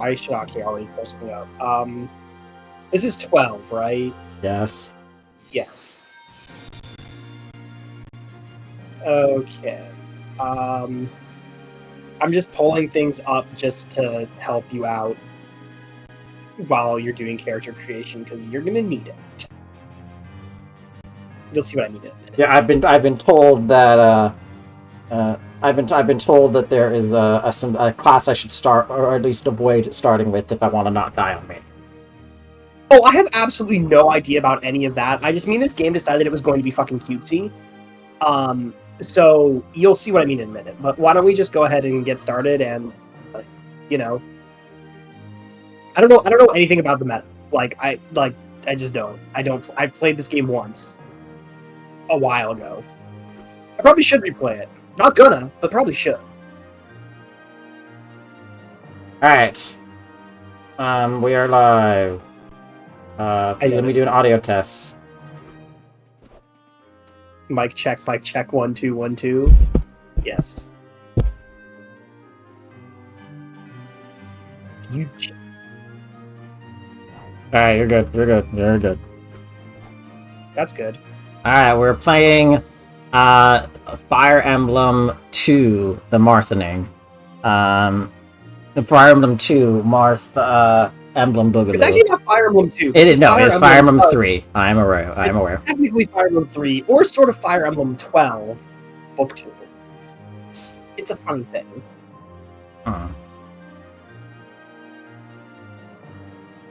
I should actually already post it up. This is 12, right? Yes. Yes. Okay. I'm just pulling things up just to help you out while you're doing character creation because you're gonna need it. You'll see what I mean in a minute. Yeah, I've been told that I've been told that there is a class I should start, or at least avoid starting with, if I want to not die on me. Oh, I have absolutely no idea about any of that. I just mean this game decided it was going to be fucking cutesy. So you'll see what I mean in a minute. But why don't we just go ahead and get started? And you know, I don't know anything about the meta. I just don't. I've played this game once, a while ago. I probably should replay it. Not gonna, but probably should. Alright. We are live. Let me do an audio test. Mic check, 1 2 1 2. Yes. You. Alright, you're good. That's good. Alright, we're playing Fire Emblem 2, the Marthening. The Fire Emblem 2, Emblem Boogaloo. It's actually not Fire Emblem 2. It is Fire Emblem 3. I'm aware. Technically Fire Emblem 3, or sort of Fire Emblem 12, Book 2. It's a fun thing.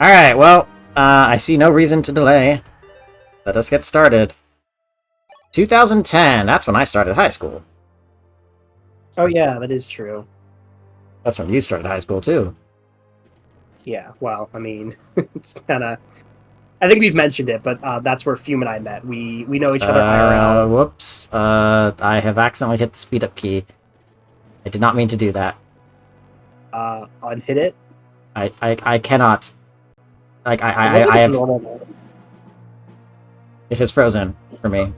Alright, well, I see no reason to delay. Let us get started. 2010, that's when I started high school. Oh yeah, that is true. That's when you started high school, too. Yeah, well, I mean, it's kind of... I think we've mentioned it, but that's where Fume and I met. We know each other IRL. Whoops. I have accidentally hit the speed up key. I did not mean to do that. Unhit it? I cannot. Like, I have... Normal. It has frozen for me.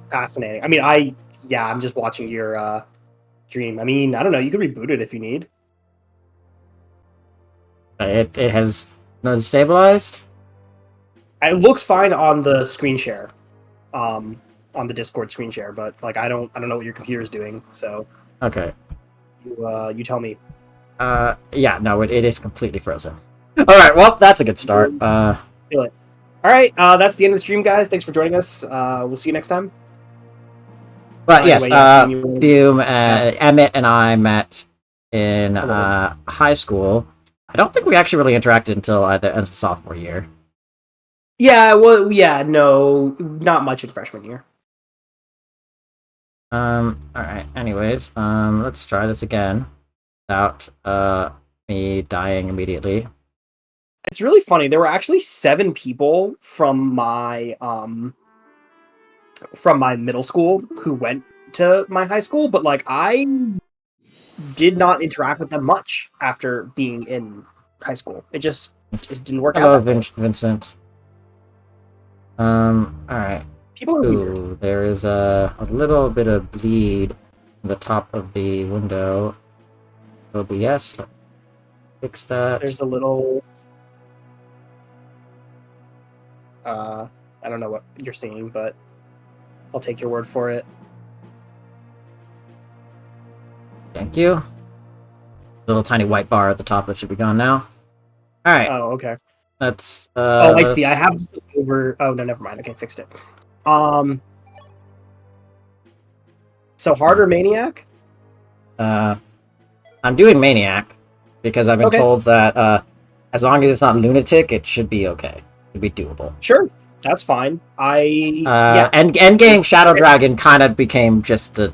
Fascinating. I mean, I'm just watching your stream. I mean, I don't know, you could reboot it if you need. It has not stabilized? It looks fine on the screen share. On the Discord screen share, but like I don't know what your computer's doing, so okay. You tell me. Yeah, no, it is completely frozen. Alright, well, that's a good start. Feel it. Alright, that's the end of the stream, guys. Thanks for joining us. We'll see you next time. But yes, Fume, Emmett and I met in high school. I don't think we actually really interacted until the end of sophomore year. Yeah, well, yeah, no, not much in freshman year. Alright, anyways, let's try this again without me dying immediately. It's really funny. There were actually 7 people from my middle school who went to my high school, but like I did not interact with them much after being in high school. It just didn't work out. Hello, Vincent. Alright. People are weird. There is a little bit of bleed on the top of the window. OBS, fix that. There's a little... I don't know what you're seeing, but I'll take your word for it. Thank you. Little tiny white bar at the top that should be gone now. Alright. Oh, okay. That's I see. I have over... Oh, no, never mind. Okay, fixed it. So hard or Maniac? I'm doing Maniac because I've been told that as long as it's not Lunatic, it should be okay. It should be doable. Sure, that's fine. Endgame Shadow Dragon kind of became just to,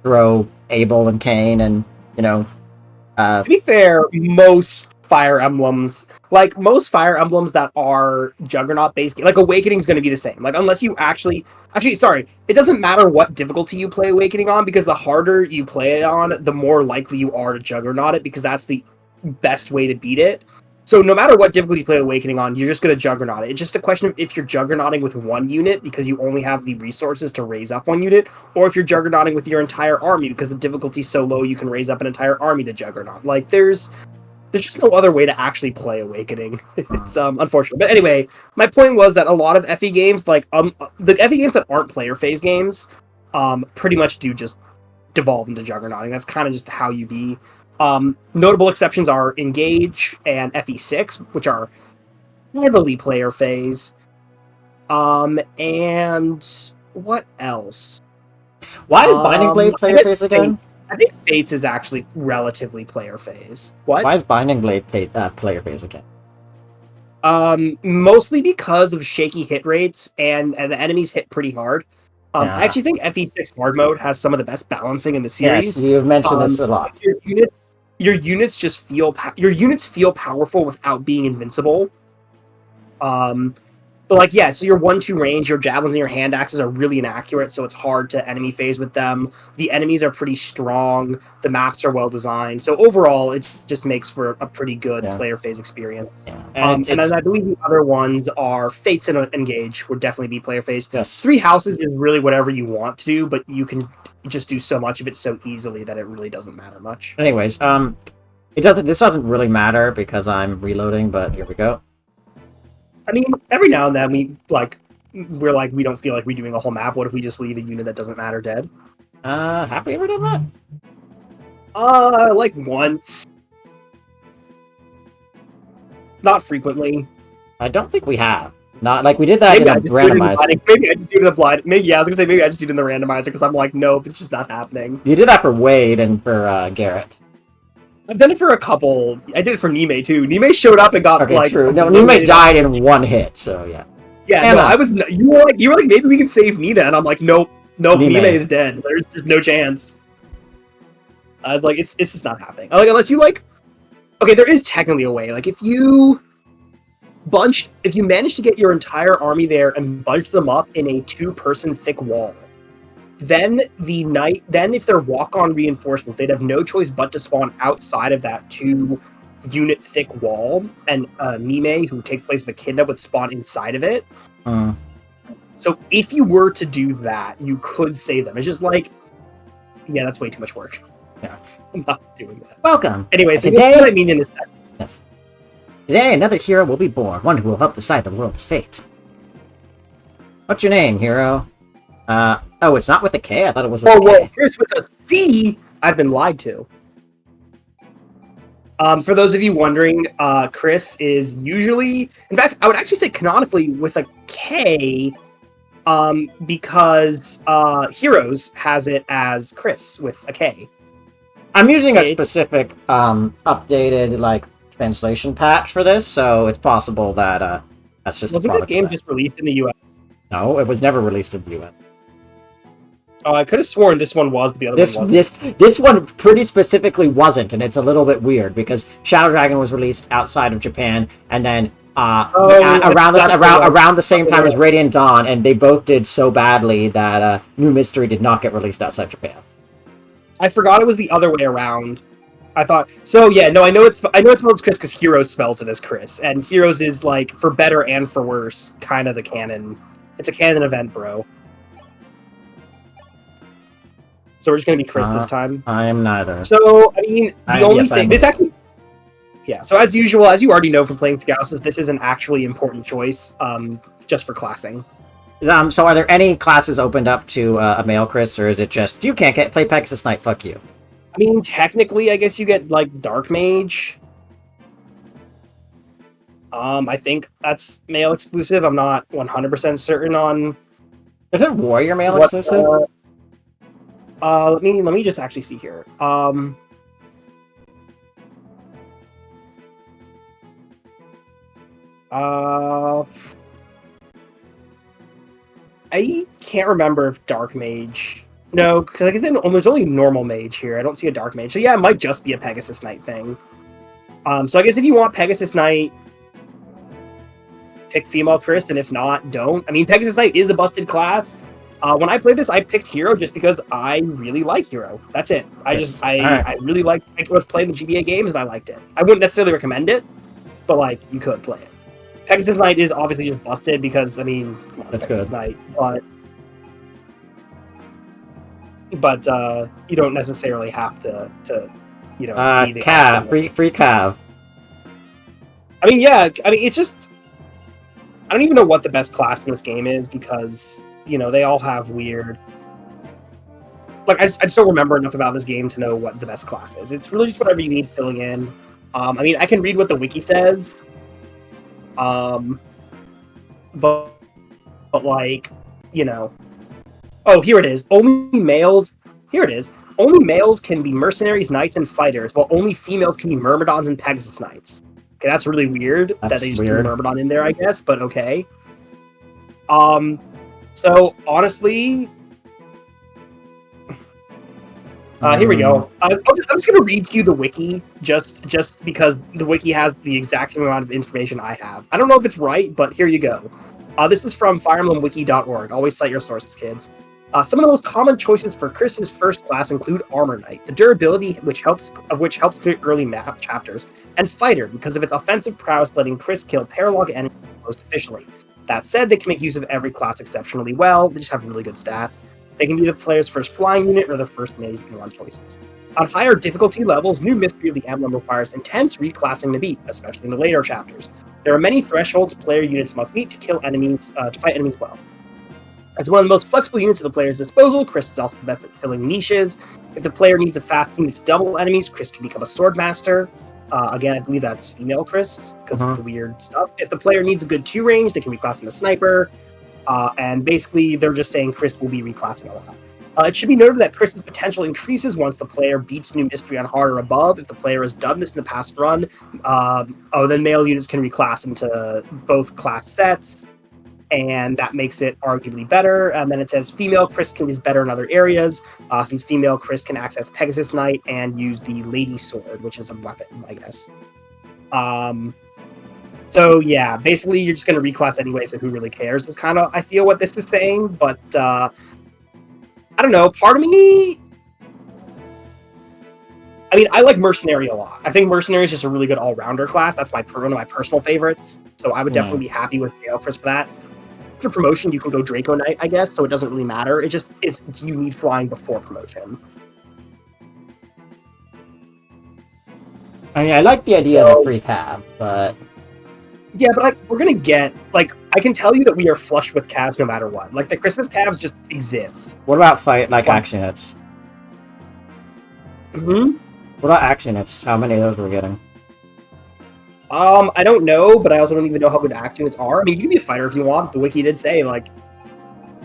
throw Abel and Cain and, to be fair, most Fire Emblems that are Juggernaut-based, like Awakening's going to be the same. Like, unless you actually, sorry, it doesn't matter what difficulty you play Awakening on, because the harder you play it on, the more likely you are to Juggernaut it, because that's the best way to beat it. So no matter what difficulty you play Awakening on, you're just going to Juggernaut it. It's just a question of if you're Juggernauting with one unit because you only have the resources to raise up one unit, or if you're Juggernauting with your entire army because the difficulty's so low you can raise up an entire army to Juggernaut. Like, there's just no other way to actually play Awakening. It's unfortunate. But anyway, my point was that a lot of FE games, like the FE games that aren't player phase games, pretty much do just devolve into Juggernauting. That's kind of just how you be. Notable exceptions are Engage and FE6, which are heavily player phase. And what else? Why is Binding Blade player phase again? I think Fates is actually relatively player phase. What? Why is Binding Blade player phase again? Mostly because of shaky hit rates and the enemies hit pretty hard. I actually think FE6 hard mode has some of the best balancing in the series. Yes, you've mentioned this a lot. Your units just feel powerful without being invincible. But like, yeah, so your 1-2 range, your javelins and your hand axes are really inaccurate, so it's hard to enemy phase with them. The enemies are pretty strong. The maps are well designed. So overall, it just makes for a pretty good player phase experience. Yeah. And then I believe the other ones are Fates and Engage would definitely be player phase. Yes. 3 Houses is really whatever you want to do, but you can just do so much of it so easily that it really doesn't matter much. Anyways, this doesn't really matter because I'm reloading, but here we go. I mean, every now and then we don't feel like redoing a whole map. What if we just leave a unit that doesn't matter dead? Have we ever done that? Like once. Not frequently. I don't think we have. Not like we did that in the randomizer. Maybe I just do it in the blind. Maybe I was gonna say maybe I just do it in the randomizer because I'm like, nope, it's just not happening. You did that for Wade and for Garrett. I've done it for a couple. I did it for Nime too. Nime showed up and got true. No, Nime died in one hit, so yeah. Yeah, no, I was. You were like, maybe we can save Nina, and I'm like, nope, Nime is dead. There's just no chance. I was like, it's just not happening. Like, unless you like. Okay, there is technically a way. Like, if you manage to get your entire army there and bunch them up in a 2-person thick wall. Then if they're walk-on reinforcements, they'd have no choice but to spawn outside of that 2-unit thick wall, and Nime, who takes place of Echidna, would spawn inside of it. So if you were to do that, you could save them. It's just like, yeah, that's way too much work. Yeah, I'm not doing that. Welcome. Anyway, so today, what I mean in a second. Yes. Today, another hero will be born, one who will help decide the world's fate. What's your name, hero? Oh, it's not with a K? I thought it was with a K. Well, Chris with a C! I've been lied to. For those of you wondering, Chris is usually... In fact, I would actually say canonically with a K, because Heroes has it as Chris with a K. I'm using a specific, updated, translation patch for this, so it's possible that, that's just Wasn't this game just released in the US? No, it was never released in the US. Oh, I could have sworn this one was, but the other one wasn't. This one pretty specifically wasn't, and it's a little bit weird because Shadow Dragon was released outside of Japan, and then around the same time as Radiant Dawn, and they both did so badly that New Mystery did not get released outside Japan. I forgot it was the other way around. I thought so. Yeah, no, I know it's spelled Chris because Heroes spells it as Chris, and Heroes is like for better and for worse, kind of the canon. It's a canon event, bro. So we're just going to be Chris this time. I am neither. So, I mean, so as usual, as you already know from playing 3 Houses, this is an actually important choice, just for classing. So are there any classes opened up to a male Chris, or is it just, you can't play Pegasus Knight, fuck you? I mean, technically, I guess you get, Dark Mage. I think that's male exclusive. I'm not 100% certain on... Is it Warrior male exclusive? Let me just actually see here. I can't remember if Dark Mage... No, because there's only normal Mage here. I don't see a Dark Mage. So yeah, it might just be a Pegasus Knight thing. So I guess if you want Pegasus Knight, pick female Chris, and if not, don't. I mean, Pegasus Knight is a busted class. When I played this, I picked Hero just because I really like Hero. That's it. I really liked... I was playing the GBA games, and I liked it. I wouldn't necessarily recommend it, but like you could play it. Pegasus Knight is obviously just busted because I mean, well, That's Pegasus good. Knight, but you don't necessarily have to be the Cav, awesome free Cav. I mean, yeah, I mean it's just I don't even know what the best class in this game is because they all have weird. Like I just don't remember enough about this game to know what the best class is. It's really just whatever you need filling in. I mean, I can read what the wiki says. But like, oh, here it is. Only males. Here it is. Only males can be mercenaries, knights, and fighters, while only females can be myrmidons and Pegasus knights. Okay, that's really weird that they just threw myrmidon in there, I guess. But okay. So honestly, here we go. I'm just going to read to you the wiki, just because the wiki has the exact same amount of information I have. I don't know if it's right, but here you go. This is from FireEmblemWiki.org. Always cite your sources, kids. Some of the most common choices for Chris's first class include Armor Knight, the durability which helps clear early map chapters, and Fighter, because of its offensive prowess letting Chris kill paralog enemies most efficiently. That said, they can make use of every class exceptionally well. They just have really good stats. They can be the player's first flying unit or the first mage depending on choices. On higher difficulty levels, New Mystery of the Emblem requires intense reclassing to beat, especially in the later chapters. There are many thresholds player units must meet to fight enemies well. As one of the most flexible units at the player's disposal, Chris is also the best at filling niches. If the player needs a fast unit to double enemies, Chris can become a Swordmaster. Again, I believe that's female Chris, because of the weird stuff. If the player needs a good 2 range, they can reclass into Sniper. And basically, they're just saying Chris will be reclassing a lot. It should be noted that Chris's potential increases once the player beats New Mystery on hard or above. If the player has done this in the past run, then male units can reclass into both class sets, and that makes it arguably better. And then it says female Chris is better in other areas, since female Chris can access Pegasus Knight and use the Lady Sword, which is a weapon, I guess. So yeah, basically you're just going to reclass anyway, so who really cares is kind of, I feel, what this is saying, but I don't know, part of me... I mean, I like Mercenary a lot. I think Mercenary is just a really good all-rounder class. That's one of my personal favorites, so I would definitely be happy with Male Chris for that. After promotion, you can go Draco Knight, I guess, so it doesn't really matter. It just is you need flying before promotion. I mean, I like the idea of a free Cav, but... Yeah, but like we're gonna get I can tell you that we are flushed with calves no matter what. Like the Christmas calves just exist. What about action hits? What about action hits? How many of those are we getting? I don't know, but I also don't even know how good action hits are. I mean, you can be a fighter if you want. The wiki did say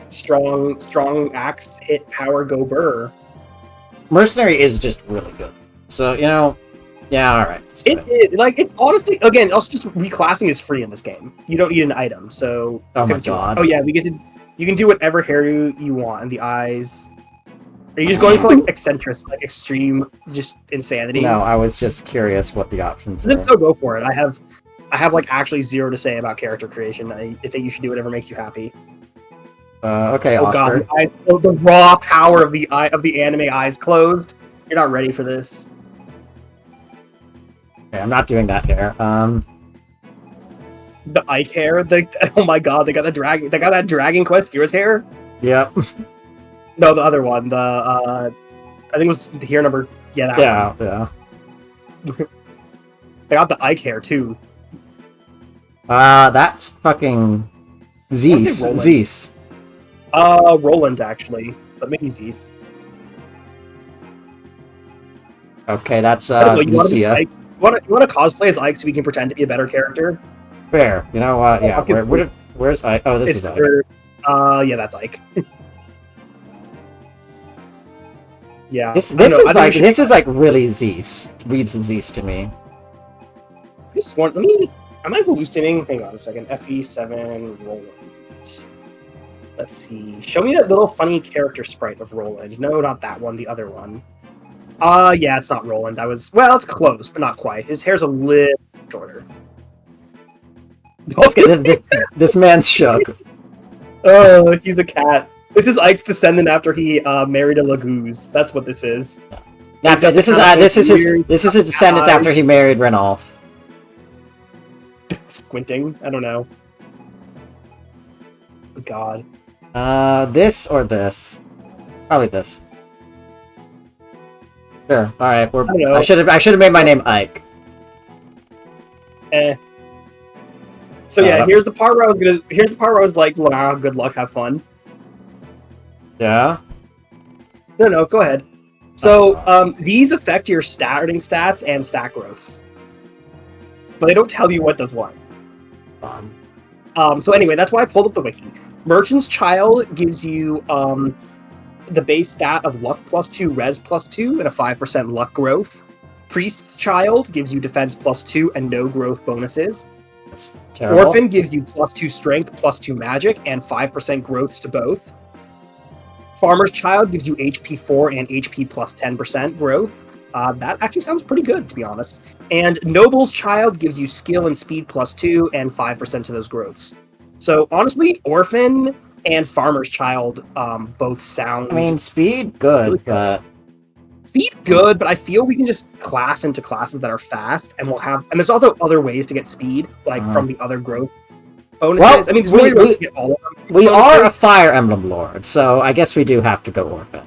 strong axe hit power go burr. Mercenary is just really good. So yeah, all right. It's honestly, again, also just reclassing is free in this game. You don't need an item, so... Oh my god. Oh yeah, you can do whatever hairdo you want, and the eyes... Are you just going for, eccentric, extreme, just insanity? No, I was just curious what the options are. Just so go for it. I have, actually zero to say about character creation. I think you should do whatever makes you happy. Okay, oh Oscar. God, the raw power of the anime eyes closed. You're not ready for this. Okay, I'm not doing that hair. The Ike hair. Oh my god, they got that Dragon Quest Heroes hair. Yep. No, the other one. I think it was the hair number. Yeah, that one. Yeah. They got the Ike hair too. That's fucking Zeus. Roland actually, but maybe Zeus. Okay, that's Lucia. You want to cosplay as Ike so we can pretend to be a better character? Fair. You know what? Yeah. Where's Ike? Oh, this is Ike. Yeah, that's Ike. Yeah. This is really Zeus. Reads Zeus to me. Am I hallucinating? Hang on a second. FE7 Roland. Let's see. Show me that little funny character sprite of Roland. No, not that one. The other one. Yeah, it's not Roland. It's close, but not quite. His hair's a little shorter. This man's shook. Oh, he's a cat. This is Ike's descendant after he married a Laguz. That's what this is. This is his descendant after he married Renolf. squinting. I don't know. God. This or this? Probably this. Sure. All right. I should have made my name Ike. So yeah, here's the part where I was like, wow, good luck, have fun. Yeah. No, go ahead. So these affect your starting stats and stat growths, but they don't tell you what does what. So anyway, that's why I pulled up the wiki. Merchant's Child gives you the base stat of luck +2, res +2, and a 5% luck growth. Priest's Child gives you defense +2 and no growth bonuses. That's terrible. Orphan gives you +2 strength, +2 magic, and 5% growths to both. Farmer's Child gives you HP 4 and HP plus 10% growth. That actually sounds pretty good, to be honest. And Noble's Child gives you skill and speed +2 and 5% to those growths. So honestly, Orphan and Farmer's Child both sound... I mean, speed, good, really but... Speed, good, but I feel we can just class into classes that are fast, and we'll have... And there's also other ways to get speed, like from the other growth bonuses. Well, I mean, it's really to get all of them. We are a Fire Emblem Lord, so I guess we do have to go Orphan.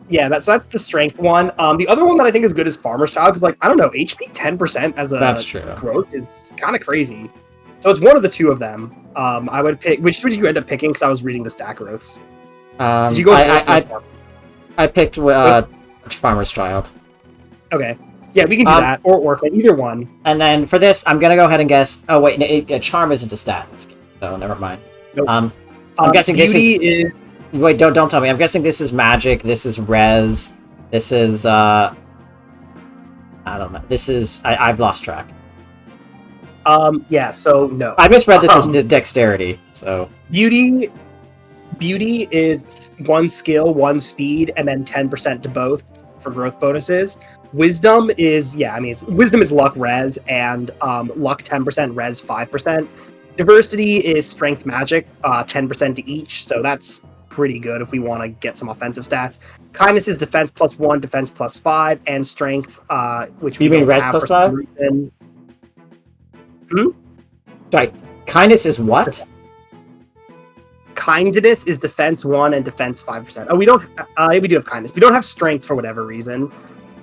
Yeah, that's the strength one. The other one that I think is good is Farmer's Child, because, like, I don't know, HP 10% as a growth is kind of crazy. So it's one of the two of them. I would pick... Which did you end up picking? Because I was reading the stat growths. Did you go I picked Farmer's Child. Okay. Yeah, we can do that, or Orphan, either one. And then for this, I'm gonna go ahead and guess... Oh, wait, Charm isn't a stat in this game, so never mind. Nope. I'm guessing this is... Wait, don't tell me. I'm guessing this is magic, this is res, this is, I don't know. This is... I've lost track. Yeah, so no. I misread this as dexterity, so... Beauty is 1 skill, 1 speed, and then 10% to both for growth bonuses. Wisdom is, Wisdom is luck res, and luck 10%, res 5%. Diversity is strength magic, 10% to each, so that's pretty good if we want to get some offensive stats. Kindness is defense +1, defense +5, and strength, which we don't have for some reason. Sorry, kindness is what? Kindness is defense 1 and defense 5%. Oh, we don't... we do have kindness. We don't have strength for whatever reason.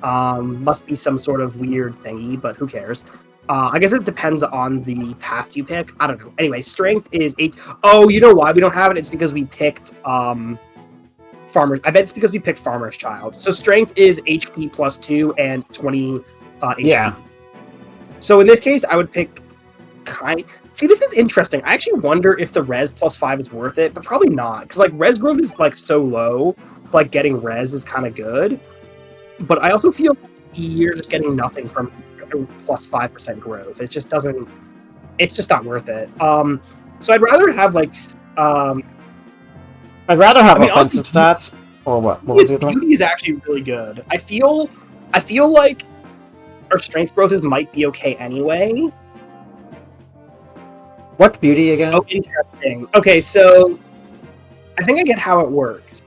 Must be some sort of weird thingy, but who cares? I guess it depends on the path you pick. I don't know. Anyway, strength is 8... Oh, you know why we don't have it? It's because we picked Farmer's... I bet it's because we picked Farmer's Child. So strength is HP +2 and 20 HP. Yeah. So in this case, I would pick... See, this is interesting. I actually wonder if the res +5 is worth it, but probably not. Because, like, res growth is, like, so low. Like, getting res is kind of good. But I also feel you're just getting nothing from +5% growth. It just doesn't... It's just not worth it. So I'd rather have, like... I'd rather have offensive stats. Or what? What was it? Beauty is actually really good. I feel like our strength growth might be okay anyway. What's beauty again? Oh, interesting. Okay, so I think I get how it works.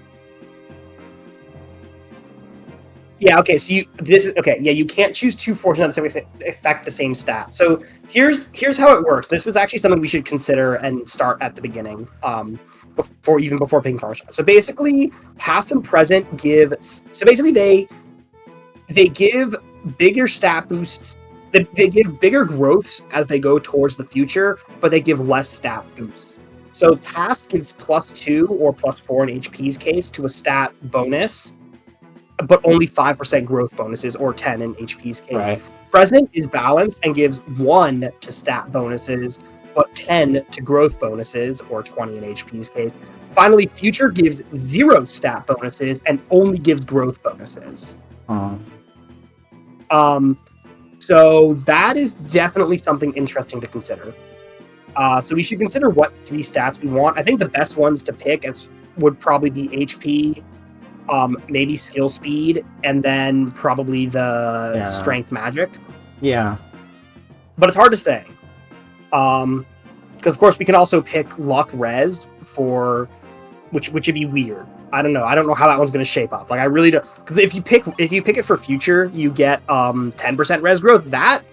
Yeah, okay, so you can't choose 2 fortunes that affect the same stat. So here's how it works. This was actually something we should consider and start at the beginning, before picking Farmer's Child. So basically, past and present they give bigger stat boosts. They give bigger growths as they go towards the future, but they give less stat boosts. So past gives +2 or +4 in HP's case to a stat bonus, but only 5% growth bonuses, or 10 in HP's case. Right. Present is balanced and gives 1 to stat bonuses, but 10 to growth bonuses, or 20 in HP's case. Finally, future gives 0 stat bonuses and only gives growth bonuses. So that is definitely something interesting to consider. So we should consider what 3 stats we want. I think the best ones to pick would probably be HP, maybe skill speed, and then probably the strength magic. Yeah. But it's hard to say. Because of course we can also pick luck res for which would be weird. I don't know how that one's going to shape up. Like, I really don't, because if you pick it for future, you get 10% res growth. That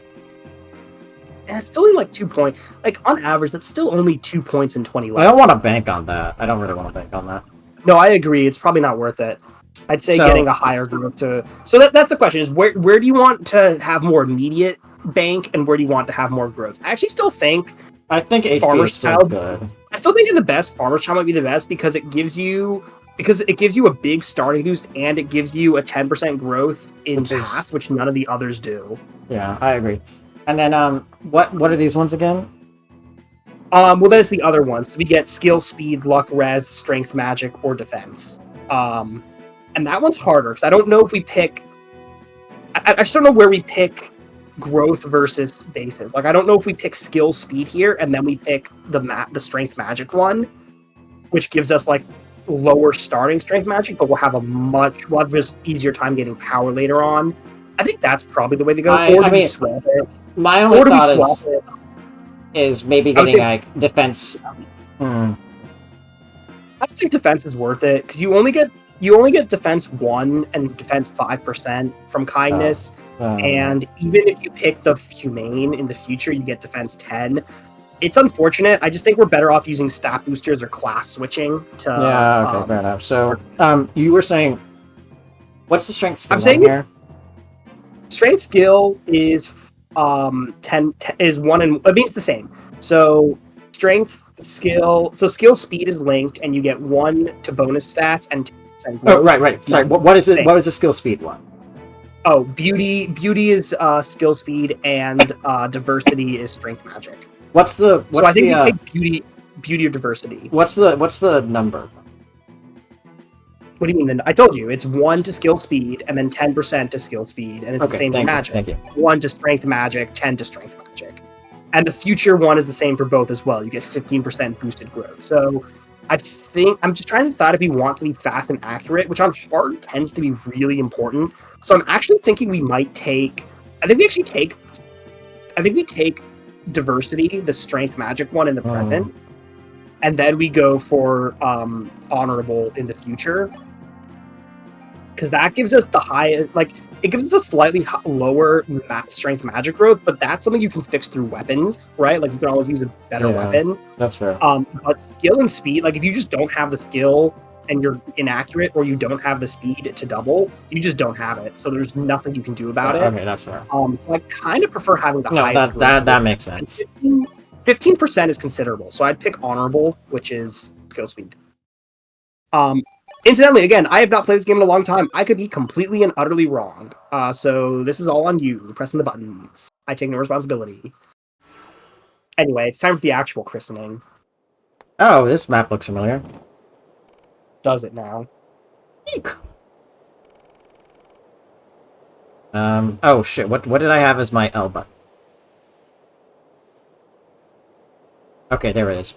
And it's still only like 2 points. Like on average, that's still only 2 points in 20 I levels. don't want to bank on that. I don't really want to bank on that. No, I agree. It's probably not worth it. I'd say So- getting a higher growth to. So that's the question: is where do you want to have more immediate bank, and where do you want to have more growth? I actually still think I think HP Farmer's is still Child- good. I still think in the best Farmer's Child might be the best because it gives you a big starting boost and it gives you a 10% growth in Which is- Path, which none of the others do. Yeah, I agree. And then what are these ones again? Well, then it's the other ones. So we get skill, speed, luck, res, strength, magic, or defense. And that one's harder because I don't know if we pick. I just don't know where we pick growth versus bases. Like I don't know if we pick skill, speed here, and then we pick the strength, magic one, which gives us like lower starting strength magic, but we'll have a just easier time getting power later on. I think that's probably the way to go. Or do we swap it? My only Or do we thought swap it? is maybe I would getting say- a defense. I just think defense is worth it because you only get defense 1 and defense 5% from kindness, and even if you pick the humane in the future, you get defense 10. It's unfortunate. I just think we're better off using stat boosters or class switching to. Yeah. Okay. Fair enough. So, you were saying, what's the strength skill? I'm saying here? Strength skill is 10 is 1 and it means the same. So strength skill, so skill speed is linked, and you get 1 to bonus stats and 10% growth. Oh, right. Sorry. What is it? What is the skill speed one? Oh, beauty is skill speed, and diversity is strength magic. What's the? So I think we take beauty or diversity. What's the number? What do you mean? Then I told you it's 1 to skill speed, and then 10% to skill speed, and it's the same for magic. Thank you. 1 to strength magic, 10 to strength magic, and the future one is the same for both as well. You get 15% boosted growth. So I think I'm just trying to decide if we want to be fast and accurate, which on hard tends to be really important. So I'm actually thinking we might take. I think we take diversity, the strength magic one in the present, and then we go for honorable in the future, because that gives us the highest. Like it gives us a slightly lower strength magic growth, but that's something you can fix through weapons, right? Like you can always use a better weapon. That's fair. But skill and speed, like if you just don't have the skill and you're inaccurate, or you don't have the speed to double, you just don't have it. So there's nothing you can do about it. Okay, that's fair. So I kind of prefer having the highest. That makes sense. 15% is considerable, so I'd pick honorable, which is skill speed. Incidentally, again, I have not played this game in a long time. I could be completely and utterly wrong. So this is all on you, pressing the buttons. I take no responsibility. Anyway, it's time for the actual christening. Oh, this map looks familiar. Does it now? Eek. Oh shit, what did I have as my L button? Okay, there it is.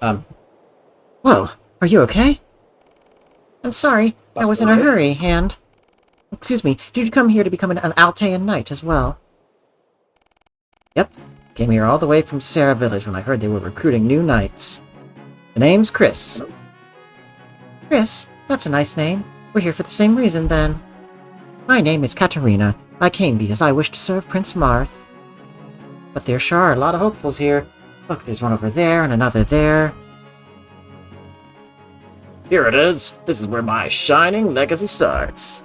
Whoa, are you okay? I'm sorry, I was in a hurry, and... Excuse me, did you come here to become an Altean knight as well? Yep, came here all the way from Sarah Village when I heard they were recruiting new knights. The name's Chris. Chris? That's a nice name. We're here for the same reason, then. My name is Katerina. I came because I wish to serve Prince Marth. But there sure are a lot of hopefuls here. Look, there's one over there and another there. Here it is. This is where my shining legacy starts.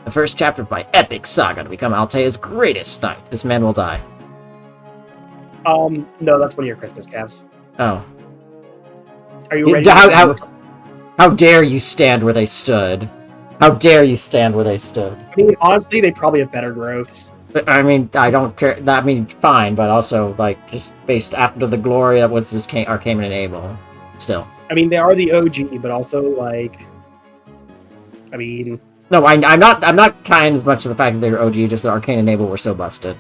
The first chapter of my epic saga to become Altea's greatest knight. This man will die. No, that's one of your Christmas calves. Oh. Are you ready? How dare you stand where they stood? How dare you stand where they stood? I mean, honestly, they probably have better growths. I mean, I don't care. I mean, fine, but also, like, just based after the glory that was just Arcane and Abel. Still. I mean, they are the OG, but also, like... I mean... No, I'm not kind as much of the fact that they were OG, just that Arcane and Abel were so busted.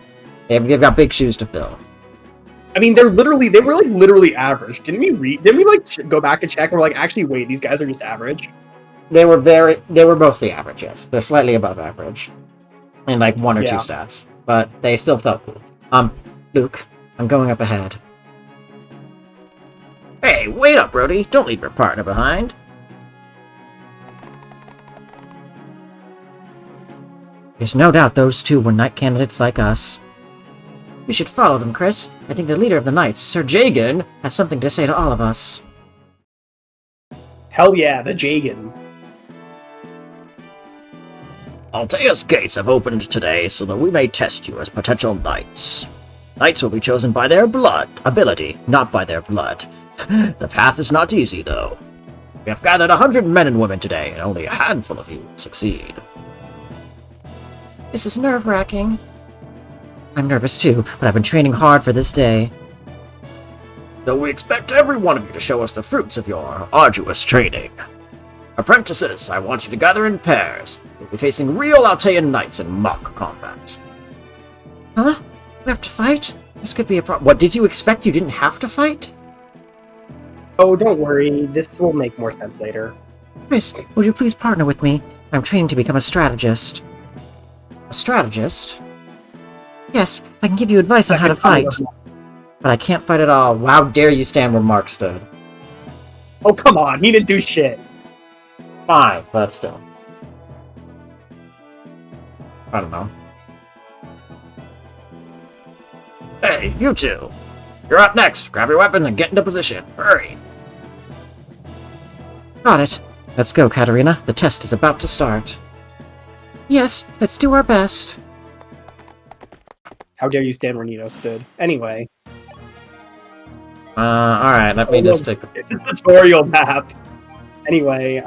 They've got big shoes to fill. I mean, they were literally average. Didn't we go back and check and we're like, actually, wait, these guys are just average? They were mostly average, yes. They're slightly above average. In like 1 or 2 stats. But they still felt cool. Luke, I'm going up ahead. Hey, wait up, Brody. Don't leave your partner behind. There's no doubt those two were knight candidates like us. We should follow them, Chris. I think the leader of the Knights, Sir Jagan, has something to say to all of us. Hell yeah, the Jagan. Altea's gates have opened today so that we may test you as potential knights. Knights will be chosen by their ability, not by their blood. The path is not easy, though. We have gathered 100 men and women today, and only a handful of you will succeed. This is nerve-wracking. I'm nervous too, but I've been training hard for this day. Though we expect every one of you to show us the fruits of your arduous training. Apprentices, I want you to gather in pairs. You'll be facing real Altean knights in mock combat. Huh? We have to fight? This could be a problem. What, did you expect you didn't have to fight? Oh, don't worry. This will make more sense later. Chris, would you please partner with me? I'm training to become a strategist. A strategist? Yes, I can give you advice on how to fight. But I can't fight at all. How dare you stand where Mark stood? Oh, come on. He didn't do shit. Fine, but still. I don't know. Hey, you two! You're up next. Grab your weapons and get into position. Hurry! Got it. Let's go, Katarina. The test is about to start. Yes, let's do our best. How dare you stand where Nino stood? Anyway. Alright, let me just take... It's a tutorial map. Anyway,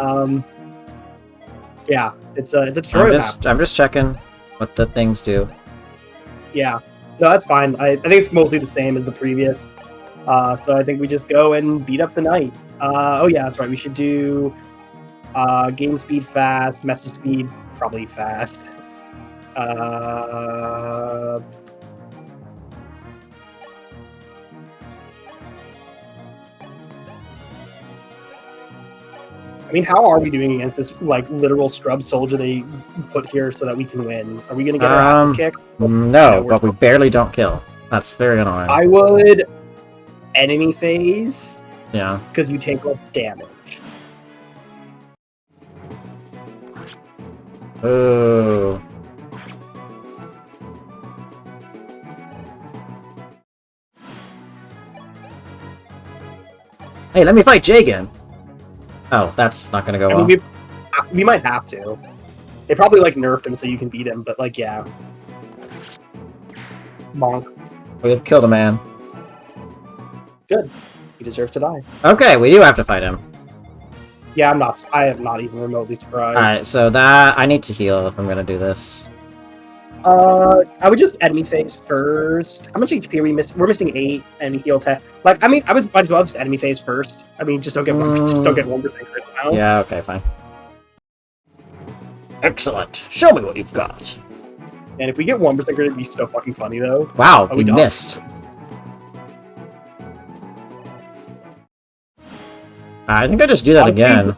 yeah, it's a tutorial map. I'm just checking what the things do. Yeah. No, that's fine. I think it's mostly the same as the previous. So I think we just go and beat up the knight. Oh yeah, that's right. We should do game speed fast, message speed probably fast. I mean, how are we doing against this like literal scrub soldier they put here so that we can win? Are we gonna get our asses kicked? No, but we barely don't kill. That's very annoying. I would enemy phase. Yeah. Because you take less damage. Ooh. Hey, let me fight Jagan. Oh, that's not gonna go well. Mean, we might have to. They probably like nerfed him so you can beat him, but like yeah. Bonk. We have killed a man. Good. He deserves to die. Okay, we do have to fight him. Yeah, I am not even remotely surprised. Alright, so that I need to heal if I'm gonna do this. I would just enemy phase first. How much HP are we missing? We're missing 8 enemy heal 10. Like, I mean, might as well just enemy phase first. I mean, just don't get 1% crit now. Yeah, okay, fine. Excellent. Show me what you've got. And if we get 1% crit, it'd be so fucking funny though. Wow, we missed. I think I just do that again.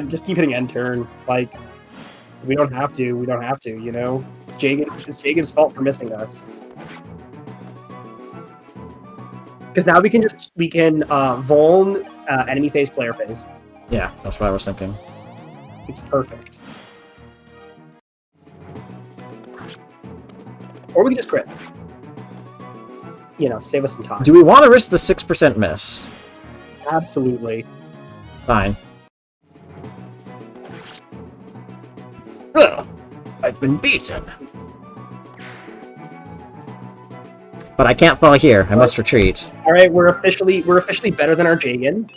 Just keep hitting end turn. Like, we don't have to. We don't have to. You know, it's Jagan's fault for missing us. Because now we can vuln enemy phase, player phase. Yeah, that's what I was thinking. It's perfect. Or we can just crit. You know, save us some time. Do we want to risk the 6% miss? Absolutely. Fine. Ugh, I've been beaten. But I can't fall here. I must retreat. All right, we're officially better than our Jagan.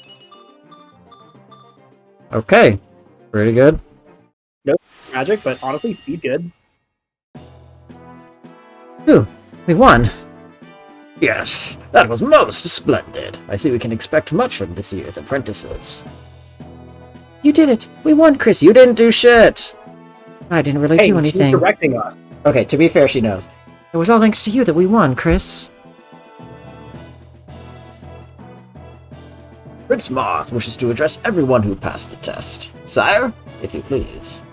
Okay, pretty good. Nope, magic, but honestly, speed good. Ooh, we won. Yes, that was most splendid. I see we can expect much from this year's apprentices. You did it. We won, Chris. You didn't do shit. I didn't really do anything. She's directing us. Okay, to be fair, she knows. It was all thanks to you that we won, Chris. Prince Marth wishes to address everyone who passed the test. Sire, if you please.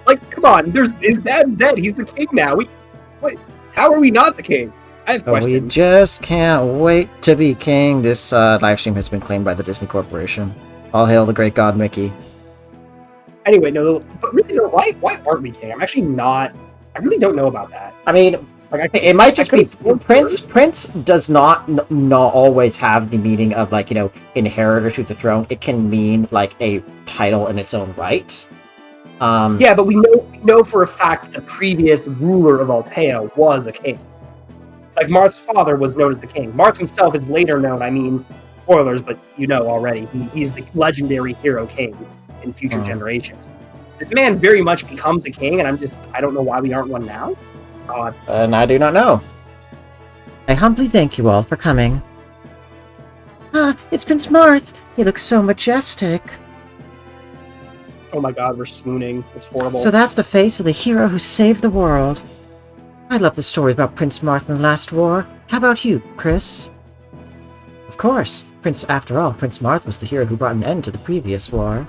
Like, come on, his dad's dead. He's the king now. How are we not the king? I have questions. We just can't wait to be king. This livestream has been claimed by the Disney Corporation. All hail the great god Mickey. Anyway, no, but really, why aren't we king? I'm actually not. I really don't know about that. I mean, Like It might just be could've- Prince. Prince does not always have the meaning of like inheritor to the throne. It can mean like a title in its own right. Yeah, but we know for a fact that the previous ruler of Altea was a king. Like Marth's father was known as the king. Marth himself is later known. I mean, spoilers, but you know already. He's the legendary hero king in future generations. This man very much becomes a king, and I don't know why we aren't one now. And I do not know. I humbly thank you all for coming. Ah, it's Prince Marth. He looks so majestic. Oh my god, we're swooning. It's horrible. So that's the face of the hero who saved the world. I love the story about Prince Marth in the last war. How about you, Chris? Of course. After all, Prince Marth was the hero who brought an end to the previous war.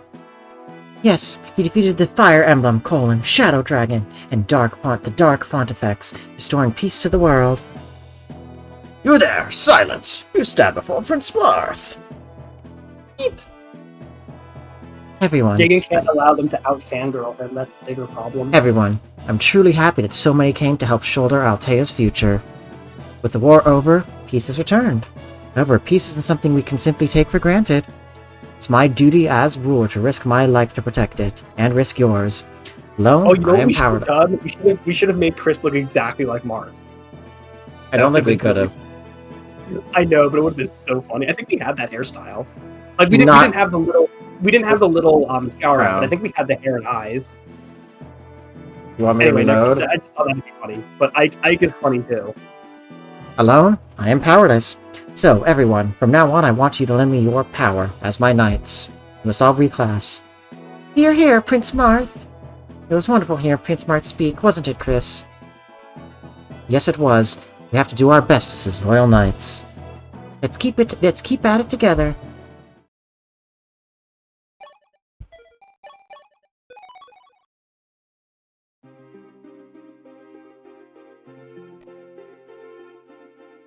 Yes, he defeated the Fire Emblem, Shadow Dragon, and the Dark Font effects, restoring peace to the world. You there! Silence! You stand before Prince Marth! Beep. Everyone. Jagan can't allow them to out-fangirl him. That's the bigger problem. Everyone. I'm truly happy that so many came to help shoulder Altea's future. With the war over, peace has returned. However, peace isn't something we can simply take for granted. It's my duty as ruler to risk my life to protect it, and risk yours. Alone, Oh, you know I what am we should have powerless. done? We should have made Chris look exactly like Marth. I don't think we could have. I know, but it would have been so funny. I think we had that hairstyle. Like we didn't have the little tiara, but I think we had the hair and eyes. You want me Anyway, to reload? I just thought that'd be funny. But Ike is funny too. Alone, I am powerless. So, everyone, from now on I want you to lend me your power as my knights. We must all reclass. Hear, hear, Prince Marth. It was wonderful hearing Prince Marth speak, wasn't it, Chris? Yes, it was. We have to do our best as his loyal knights. Let's keep at it together.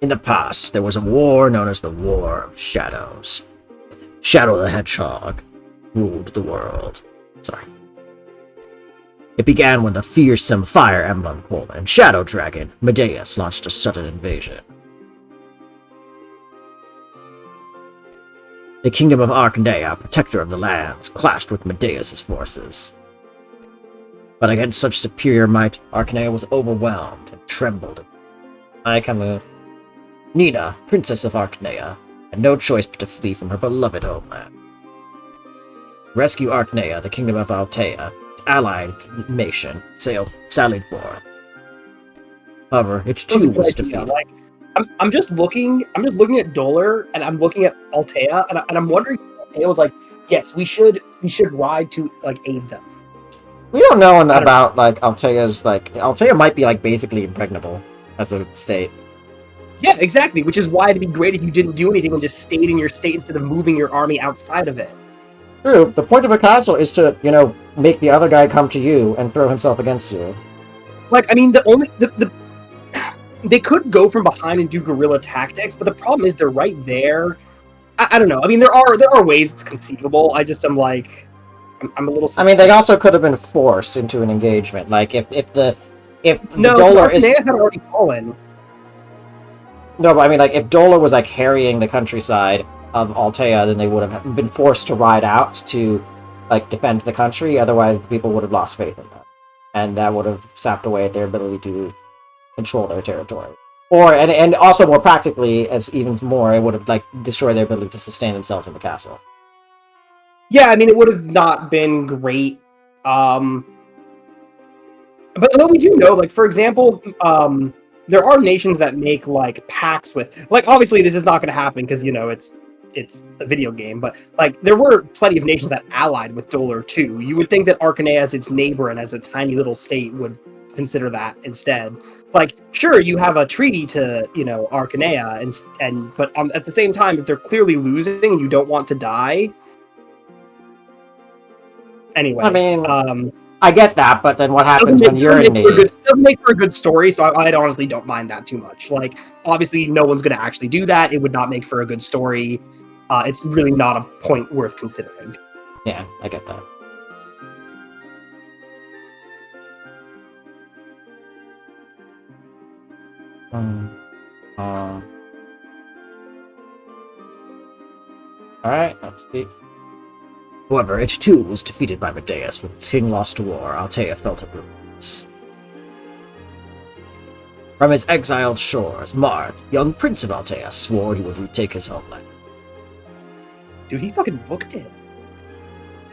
In the past, there was a war known as the War of Shadows. Shadow the Hedgehog ruled the world. Sorry. It began when the fearsome Fire Emblem and Shadow Dragon, Medeus, launched a sudden invasion. The Kingdom of Archnea, protector of the lands, clashed with Medeus' forces. But against such superior might, Archnea was overwhelmed and trembled. I can move. Nina, Princess of Archnea, had no choice but to flee from her beloved homeland. To rescue Archnea, the Kingdom of Altea, its allied nation, sallied forth. However, it too was defeated. Like, I'm just looking at Dollar, and I'm looking at Altea, and I'm wondering if Altea was like, yes, we should ride to like aid them. We don't know about like Altea's Altea might be like basically impregnable as a state. Yeah, exactly. Which is why it'd be great if you didn't do anything and just stayed in your state instead of moving your army outside of it. True. The point of a castle is to, make the other guy come to you and throw himself against you. Like, I mean, they could go from behind and do guerrilla tactics, but the problem is they're right there. I don't know. I mean, there are ways it's conceivable. I just am like, I'm a little. I mean, they also could have been forced into an engagement. Like if the no, Dollar is had already fallen. No, but I mean, like, if Dola was, like, harrying the countryside of Altea, then they would have been forced to ride out to, like, defend the country. Otherwise, people would have lost faith in them. And that would have sapped away at their ability to control their territory. And also, more practically, as even more, it would have, like, destroyed their ability to sustain themselves in the castle. Yeah, I mean, it would have not been great. But we do know, like, for example, there are nations that make like pacts with, like, obviously this is not going to happen because it's a video game, but like there were plenty of nations that allied with Dollar too. You would think that Archnea as its neighbor and as a tiny little state would consider that instead. Like, sure, you have a treaty to Archnea, but at the same time, if they're clearly losing and you don't want to die, anyway. I mean, I get that, but then what happens when you're in need? It doesn't make for a good story, so I honestly don't mind that too much. Like, obviously, no one's going to actually do that. It would not make for a good story. It's really not a point worth considering. Yeah, I get that. Alright, let's see. However, it too was defeated by Medeus. With its king lost to war, Altea fell to ruins. From his exiled shores, Marth, young prince of Altea, swore he would retake his homeland. Dude, he fucking booked it.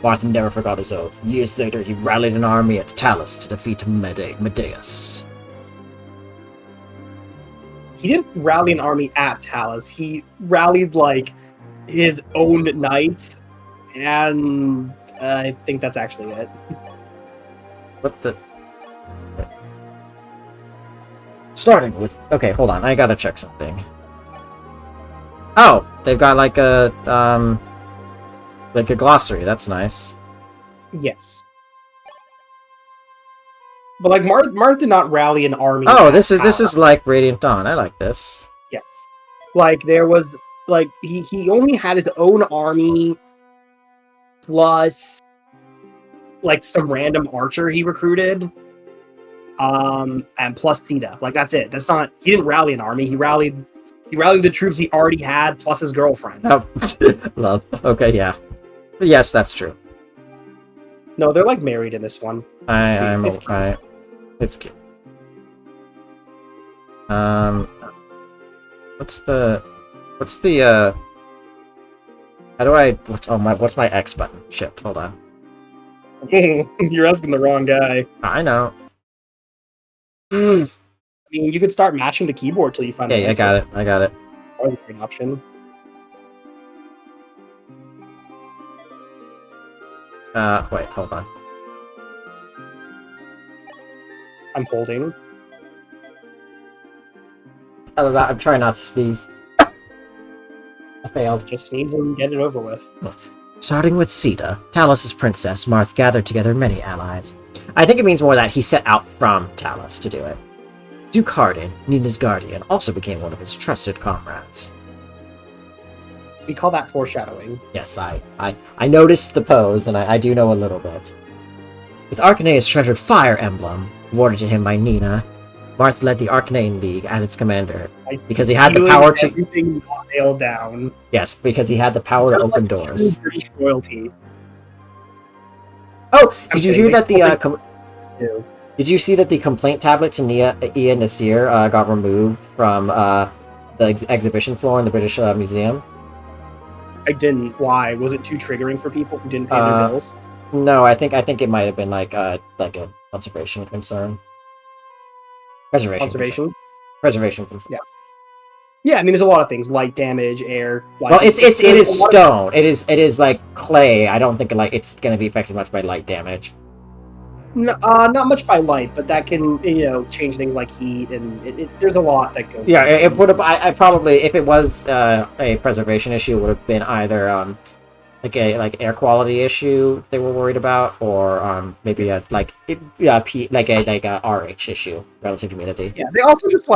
Marth never forgot his oath. Years later, he rallied an army at Talus to defeat Medeus. He didn't rally an army at Talus. He rallied, like, his own knights, and I think that's actually it. What the... Starting with... Okay, hold on. I gotta check something. Oh! They've got, like a glossary. That's nice. Yes. But, like, Marth did not rally an army. Oh, this is like Radiant Dawn. I like this. Yes. Like, there was... Like, he only had his own army, plus, like, some random archer he recruited, and plus Sita. Like, that's it. That's not... He didn't rally an army. He rallied the troops he already had, plus his girlfriend. Oh, love. Okay, yeah. Yes, that's true. No, they're, like, married in this one. It's cute. It's cute. What's my X button? Shit, hold on. You're asking the wrong guy. I know. I mean, you could start matching the keyboard till you find Yeah, I got it. That's a great option. Wait, hold on. I'm holding. I'm trying not to sneeze. I failed. Just sneeze and get it over with. Starting with Sita, Talus' princess, Marth gathered together many allies. I think it means more that he set out from Talus to do it. Duke Hardin, Nina's guardian, also became one of his trusted comrades. We call that foreshadowing. Yes, I noticed the pose, and I do know a little bit. With Arcanea's treasured fire emblem, awarded to him by Nina, Marth led the Arcanane League as its commander, because he had the power to... Everything not nailed down. Yes, because he had the power to open doors. British royalty. Oh, did you hear that the... Did you see that the complaint tablet to Ian Nasir got removed from the exhibition floor in the British Museum? I didn't. Why? Was it too triggering for people who didn't pay their bills? No, I think it might have been like a conservation concern. Preservation concern. Yeah. Yeah, I mean, there's a lot of things: light damage, air. Well, it is stone. It is like clay. I don't think it's going to be affected much by light damage. No, not much by light, but that can change things like heat, and there's a lot that goes. Yeah, it would have. I probably, if it was a preservation issue, it would have been either like air quality issue they were worried about, or maybe a RH issue, relative humidity. Yeah, they also just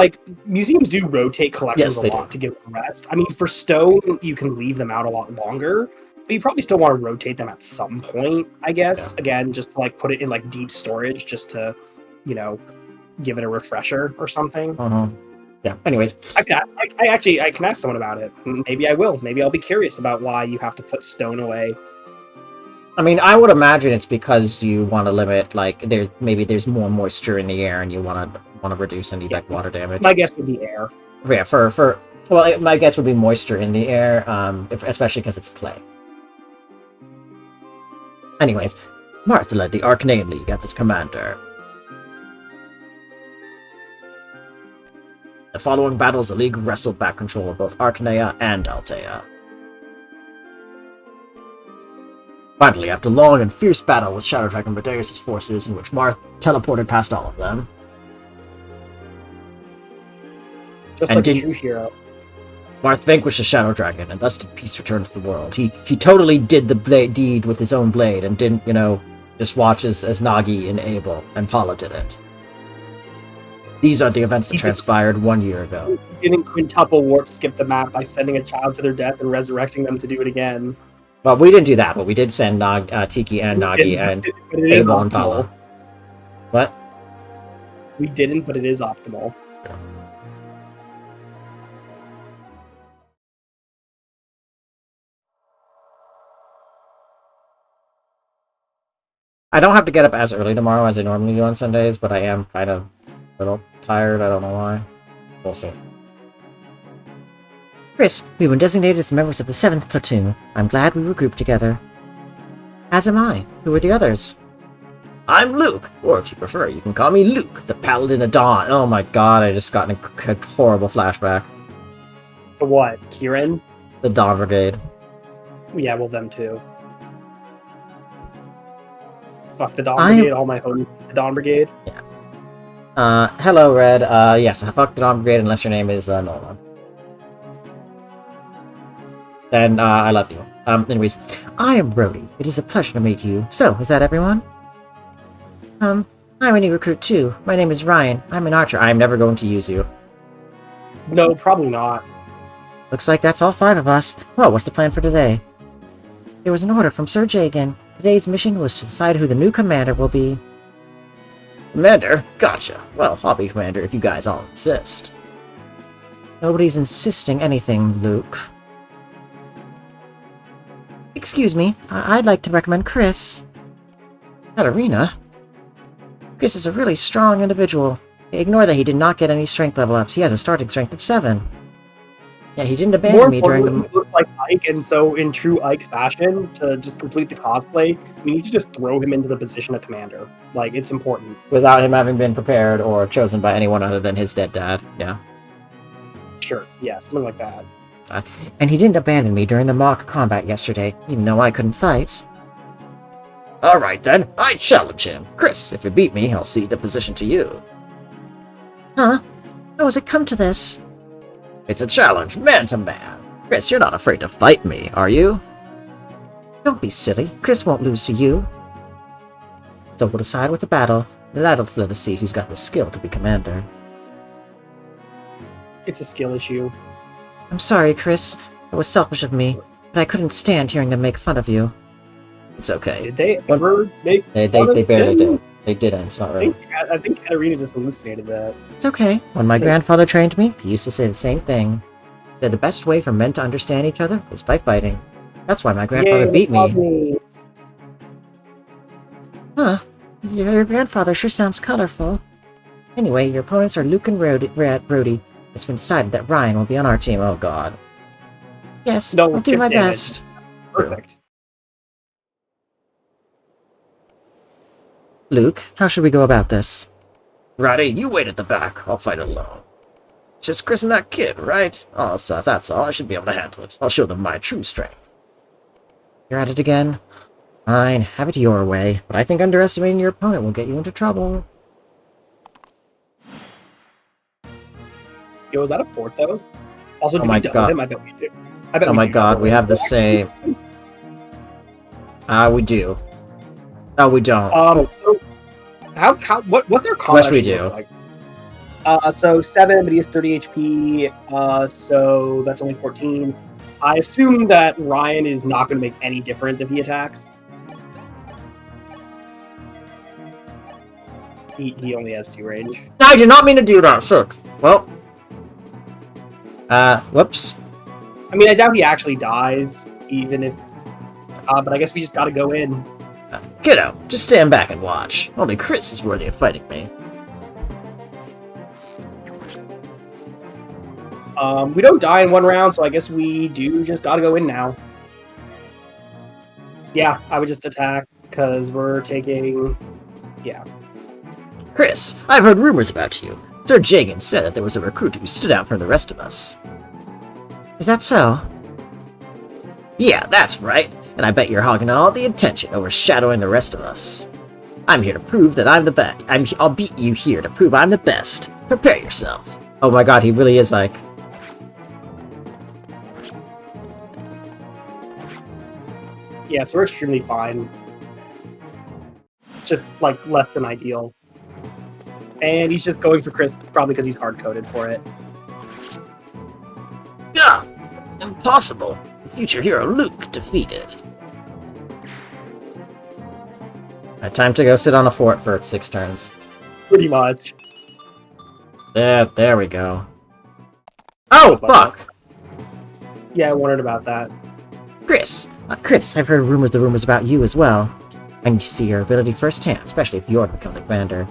museums do rotate collections a lot to give them rest. I mean, for stone, you can leave them out a lot longer. But you probably still want to rotate them at some point, I guess. Yeah. Again, just to put it in deep storage, just to, give it a refresher or something. Yeah. Anyways, I can ask someone about it. Maybe I will. Maybe I'll be curious about why you have to put stone away. I mean, I would imagine it's because you want to limit there's more moisture in the air, and you want to reduce any water damage. My guess would be air. Yeah. My guess would be moisture in the air, especially because it's clay. Anyways, Marth led the Arcanane League as its commander. The following battles, the League wrestled back control of both Arcanea and Altea. Finally, after long and fierce battle with Shadow Dragon Medeus' forces, in which Marth teleported past all of them, just like a true hero, Marth vanquished the Shadow Dragon, and thus did peace return to the world. He totally did the deed with his own blade, and didn't, just watch as Nagi and Abel and Paula did it. These are the events that transpired 1 year ago. He didn't quintuple warp skip the map by sending a child to their death and resurrecting them to do it again. Well, we didn't do that, but we did send Tiki and Nagi and Abel and Paula. What? We didn't, but it is optimal. I don't have to get up as early tomorrow as I normally do on Sundays, but I am kind of a little tired. I don't know why. We'll see. Chris, we've been designated as members of the 7th Platoon. I'm glad we were grouped together. As am I. Who are the others? I'm Luke, or if you prefer, you can call me Luke, the Paladin of Dawn. Oh my god, I just got a horrible flashback. For what? Kieran? The Dawn Brigade. Yeah, well, them too. Fuck the Dawn Brigade, all my home. The Dawn Brigade. Yeah. Hello, Red. Yes, fuck the Dawn Brigade unless your name is, Nolan. Then, I love you. Anyways, I am Brody. It is a pleasure to meet you. So, is that everyone? I'm a new recruit too. My name is Ryan. I'm an archer. I'm never going to use you. No, probably not. Looks like that's all 5 of us. Well, what's the plan for today? There was an order from Sir Jagan. Today's mission was to decide who the new commander will be. Commander? Gotcha. Well, I'll be commander if you guys all insist. Nobody's insisting anything, Luke. Excuse me, I'd like to recommend Chris. Katarina? Chris is a really strong individual. Ignore that he did not get any strength level ups. He has a starting strength of 7. Yeah, he didn't abandon me during the... He looks like Ike, and so in true Ike fashion, to just complete the cosplay, we need to just throw him into the position of commander. Like, it's important. Without him having been prepared or chosen by anyone other than his dead dad, yeah. Sure, yeah, something like that. And he didn't abandon me during the mock combat yesterday, even though I couldn't fight. Alright then, I challenge him. Chris, if you beat me, I'll cede the position to you. Huh? How has it come to this? It's a challenge, man to man. Chris, you're not afraid to fight me, are you? Don't be silly. Chris won't lose to you. So we'll decide with the battle, and that'll let us see who's got the skill to be commander. It's a skill issue. I'm sorry, Chris. It was selfish of me, but I couldn't stand hearing them make fun of you. It's okay. Did they ever make They fun of barely him? did. They didn't, it's not right. I think Katarina just hallucinated that. It's okay. When my grandfather trained me, he used to say the same thing. That the best way for men to understand each other is by fighting. That's why my grandfather beat me. Huh. Your grandfather sure sounds colorful. Anyway, your opponents are Luke and Brody. It's been decided that Ryan will be on our team. Oh god. Yes, No, I'll do my best. Perfect. Luke, how should we go about this? Roddy, you wait at the back. I'll fight alone. It's just Chris and that kid, right? Oh, so that's all. I should be able to handle it. I'll show them my true strength. You're at it again? Fine, have it your way, but I think underestimating your opponent will get you into trouble. Yo, is that a fort though? Also, Oh do my we done God. him? I bet we do. I bet Oh we my do god, done we him. have the same... we do. No, we don't. So what's their combat? Yes, we actually do. look like? So 7, but he has 30 HP. So that's only 14. I assume that Ryan is not going to make any difference if he attacks. He only has 2 range. No, I did not mean to do that, shit. Well. Whoops. I mean, I doubt he actually dies, even if. But I guess we just got to go in. Kiddo, just stand back and watch. Only Chris is worthy of fighting me. We don't die in 1 round, so I guess we do just gotta go in now. Yeah, I would just attack, because we're taking... Yeah. Chris, I've heard rumors about you. Sir Jagan said that there was a recruit who stood out from the rest of us. Is that so? Yeah, that's right. And I bet you're hogging all the attention, overshadowing the rest of us. I'm here to prove that I'm the best. I'll beat you here to prove I'm the best. Prepare yourself. Oh my god, he really is like... Yeah, so we're extremely fine. Just, like, less than ideal. And he's just going for Chris, probably because he's hard-coded for it. Yeah, impossible. The future hero Luke defeated. Alright, time to go sit on a fort for 6 turns. Pretty much. There we go. Oh, fuck! Yeah, I wondered about that. Chris, I've heard the rumors about you as well. I need to see your ability firsthand, especially if you're to become the commander.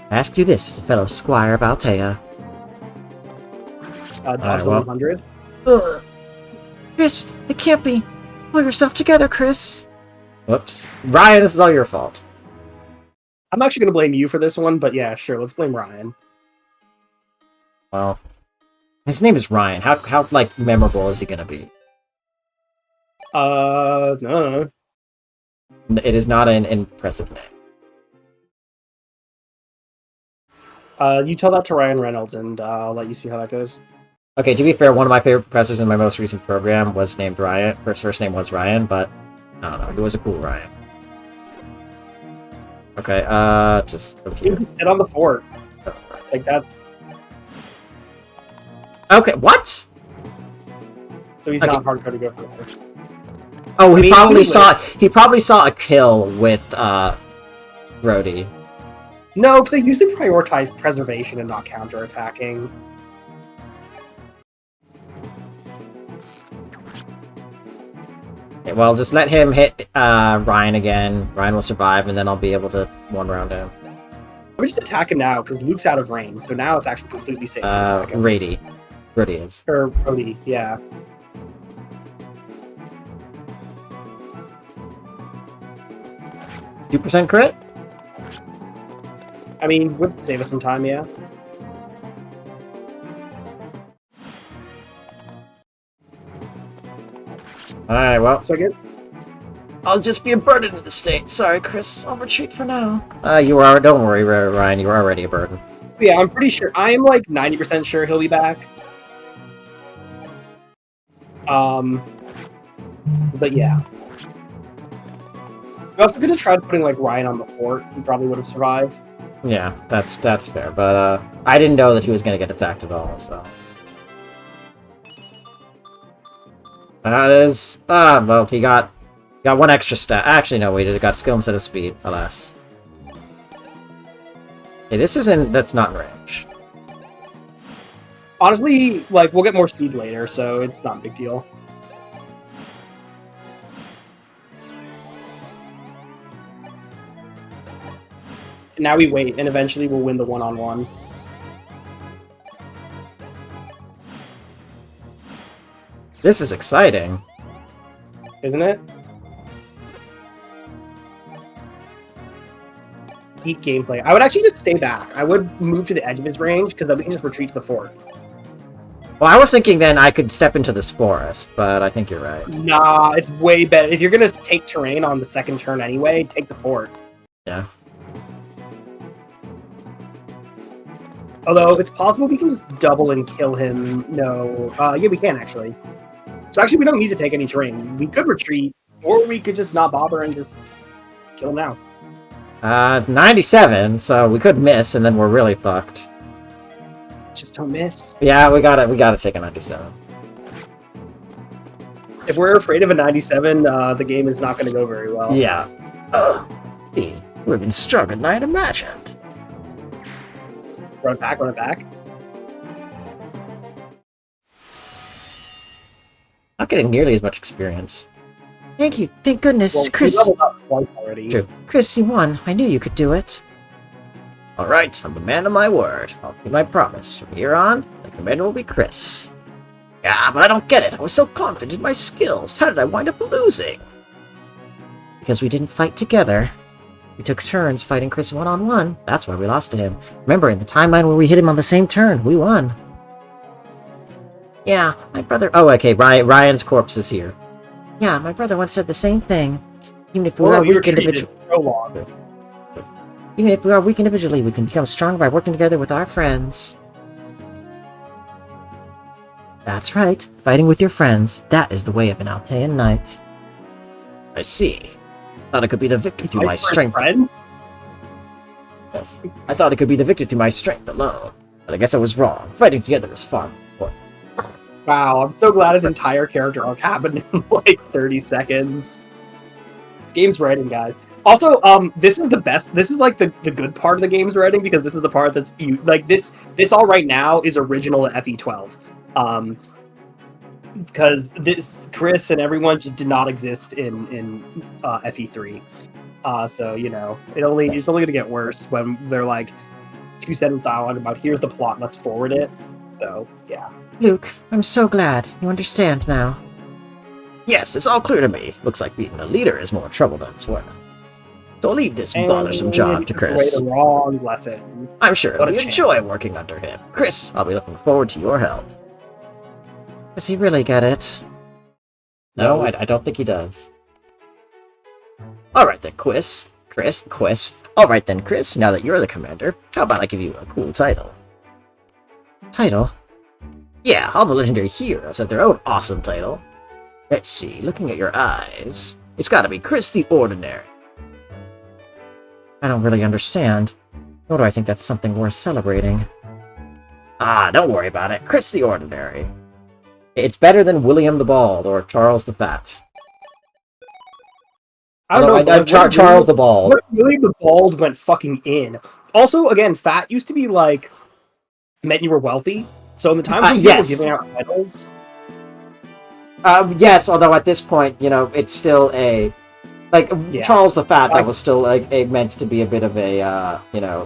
I ask you this as a fellow squire of Altea. Dodge the 100. Chris, it can't be. Pull yourself together, Chris. Whoops. Ryan, this is all your fault. I'm actually going to blame you for this one, but yeah, sure, let's blame Ryan. Well, his name is Ryan. How like, memorable is he going to be? No. It is not an impressive name. You tell that to Ryan Reynolds, and I'll let you see how that goes. Okay, to be fair, one of my favorite professors in my most recent program was named Ryan. His first name was Ryan, but I don't know. It was a cool Ryan. Okay, just okay. You can sit on the fort. Like, that's... Okay, what? So he's not hardcore to go for this. Oh, he probably saw a kill with Rhodey. No, because they usually prioritize preservation and not counterattacking. Okay, well, just let him hit Ryan again. Ryan will survive, and then I'll be able to one-round him. I'm just attacking now, because Luke's out of range, so now it's actually completely safe. Rhodey is. Or Rhodey, yeah. %2 crit? I mean, would save us some time, yeah. Alright, well. So I guess... I'll just be a burden in the state. Sorry, Chris. I'll retreat for now. Don't worry, Ryan. You were already a burden. Yeah, I'm pretty sure. I am like 90% sure he'll be back. But yeah. I was gonna try putting like Ryan on the fort. He probably would have survived. Yeah, that's fair. But I didn't know that he was gonna get attacked at all. So that is well, he got one extra stat. Actually, no, wait, it got skill instead of speed. Alas. Hey, that's not in range. Honestly, like, we'll get more speed later, so it's not a big deal. And now we wait, and eventually we'll win the one-on-one. This is exciting. Isn't it? Peak gameplay. I would actually just stay back. I would move to the edge of his range, because then we can just retreat to the fort. Well, I was thinking then I could step into this forest, but I think you're right. Nah, it's way better. If you're going to take terrain on the second turn anyway, take the fort. Yeah. Although, it's possible we can just double and kill him. No. Yeah, we can, actually. So actually, we don't need to take any terrain. We could retreat, or we could just not bother and just kill him now. 97, so we could miss, and then we're really fucked. Just don't miss. Yeah, we gotta take a 97. If we're afraid of a 97, the game is not going to go very well. Yeah. We've been stronger than I had imagined. Run it back. Not getting nearly as much experience. Thank you. Thank goodness. Well, Chris. we leveled up twice already. True. Chris, you won. I knew you could do it. Alright, I'm a man of my word. I'll keep my promise. From here on, the commander will be Chris. Yeah, but I don't get it. I was so confident in my skills. How did I wind up losing? Because we didn't fight together. We took turns fighting Chris one-on-one. That's why we lost to him. Remember, in the timeline where we hit him on the same turn, we won. Yeah, my brother... Oh, okay, Ryan's corpse is here. Yeah, my brother once said the same thing. Even if we are weak individually... Even if we are weak individually, we can become strong by working together with our friends. That's right. Fighting with your friends. That is the way of an Altean knight. I see. Thought it could be the victory through my strength. Friends? Yes. I thought it could be the victory through my strength alone. But I guess I was wrong. Fighting together is far more important. Wow, I'm so glad his entire character arc happened in like 30 seconds. This game's writing, guys. Also, this is the best. This is like the good part of the game's writing, because this is the part that's like this all right now is original to FE12. Because this Chris and everyone just did not exist in FE3. So it's only gonna get worse when they're like 2 sentence dialogue about here's the plot, let's forward it. So yeah. Luke, I'm so glad you understand now. Yes, it's all clear to me. Looks like being a leader is more trouble than it's worth. So I'll leave this bothersome job to Chris. The wrong lesson. I'm sure he'll enjoy working under him. Chris, I'll be looking forward to your help. Does he really get it? No, I don't think he does. Alright then, Chris. Alright then, Chris, now that you're the commander, how about I give you a cool title? Title? Yeah, all the legendary heroes have their own awesome title. Let's see, looking at your eyes, it's gotta be Chris the Ordinary. I don't really understand. Nor do I think that's something worth celebrating. Ah, don't worry about it. Chris the Ordinary. It's better than William the Bald or Charles the Fat. I don't know. Charles the Bald. William the Bald went fucking in. Also, again, fat used to be like meant you were wealthy. So in the time when people were giving out titles. Yes, although at this point, it's still a Charles the Fat. That was still meant to be a bit of a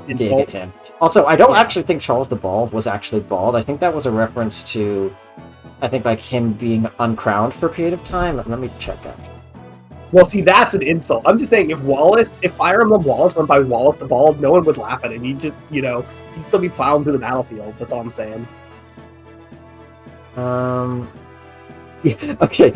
dig at him. Also, I don't actually think Charles the Bald was actually bald. I think that was a reference to, him being uncrowned for a period of time. Let me check out. Well, see, that's an insult. I'm just saying, if Fire Emblem Wallace went by Wallace the Bald, no one would laugh at him. He'd just, he'd still be plowing through the battlefield. That's all I'm saying. Yeah, okay.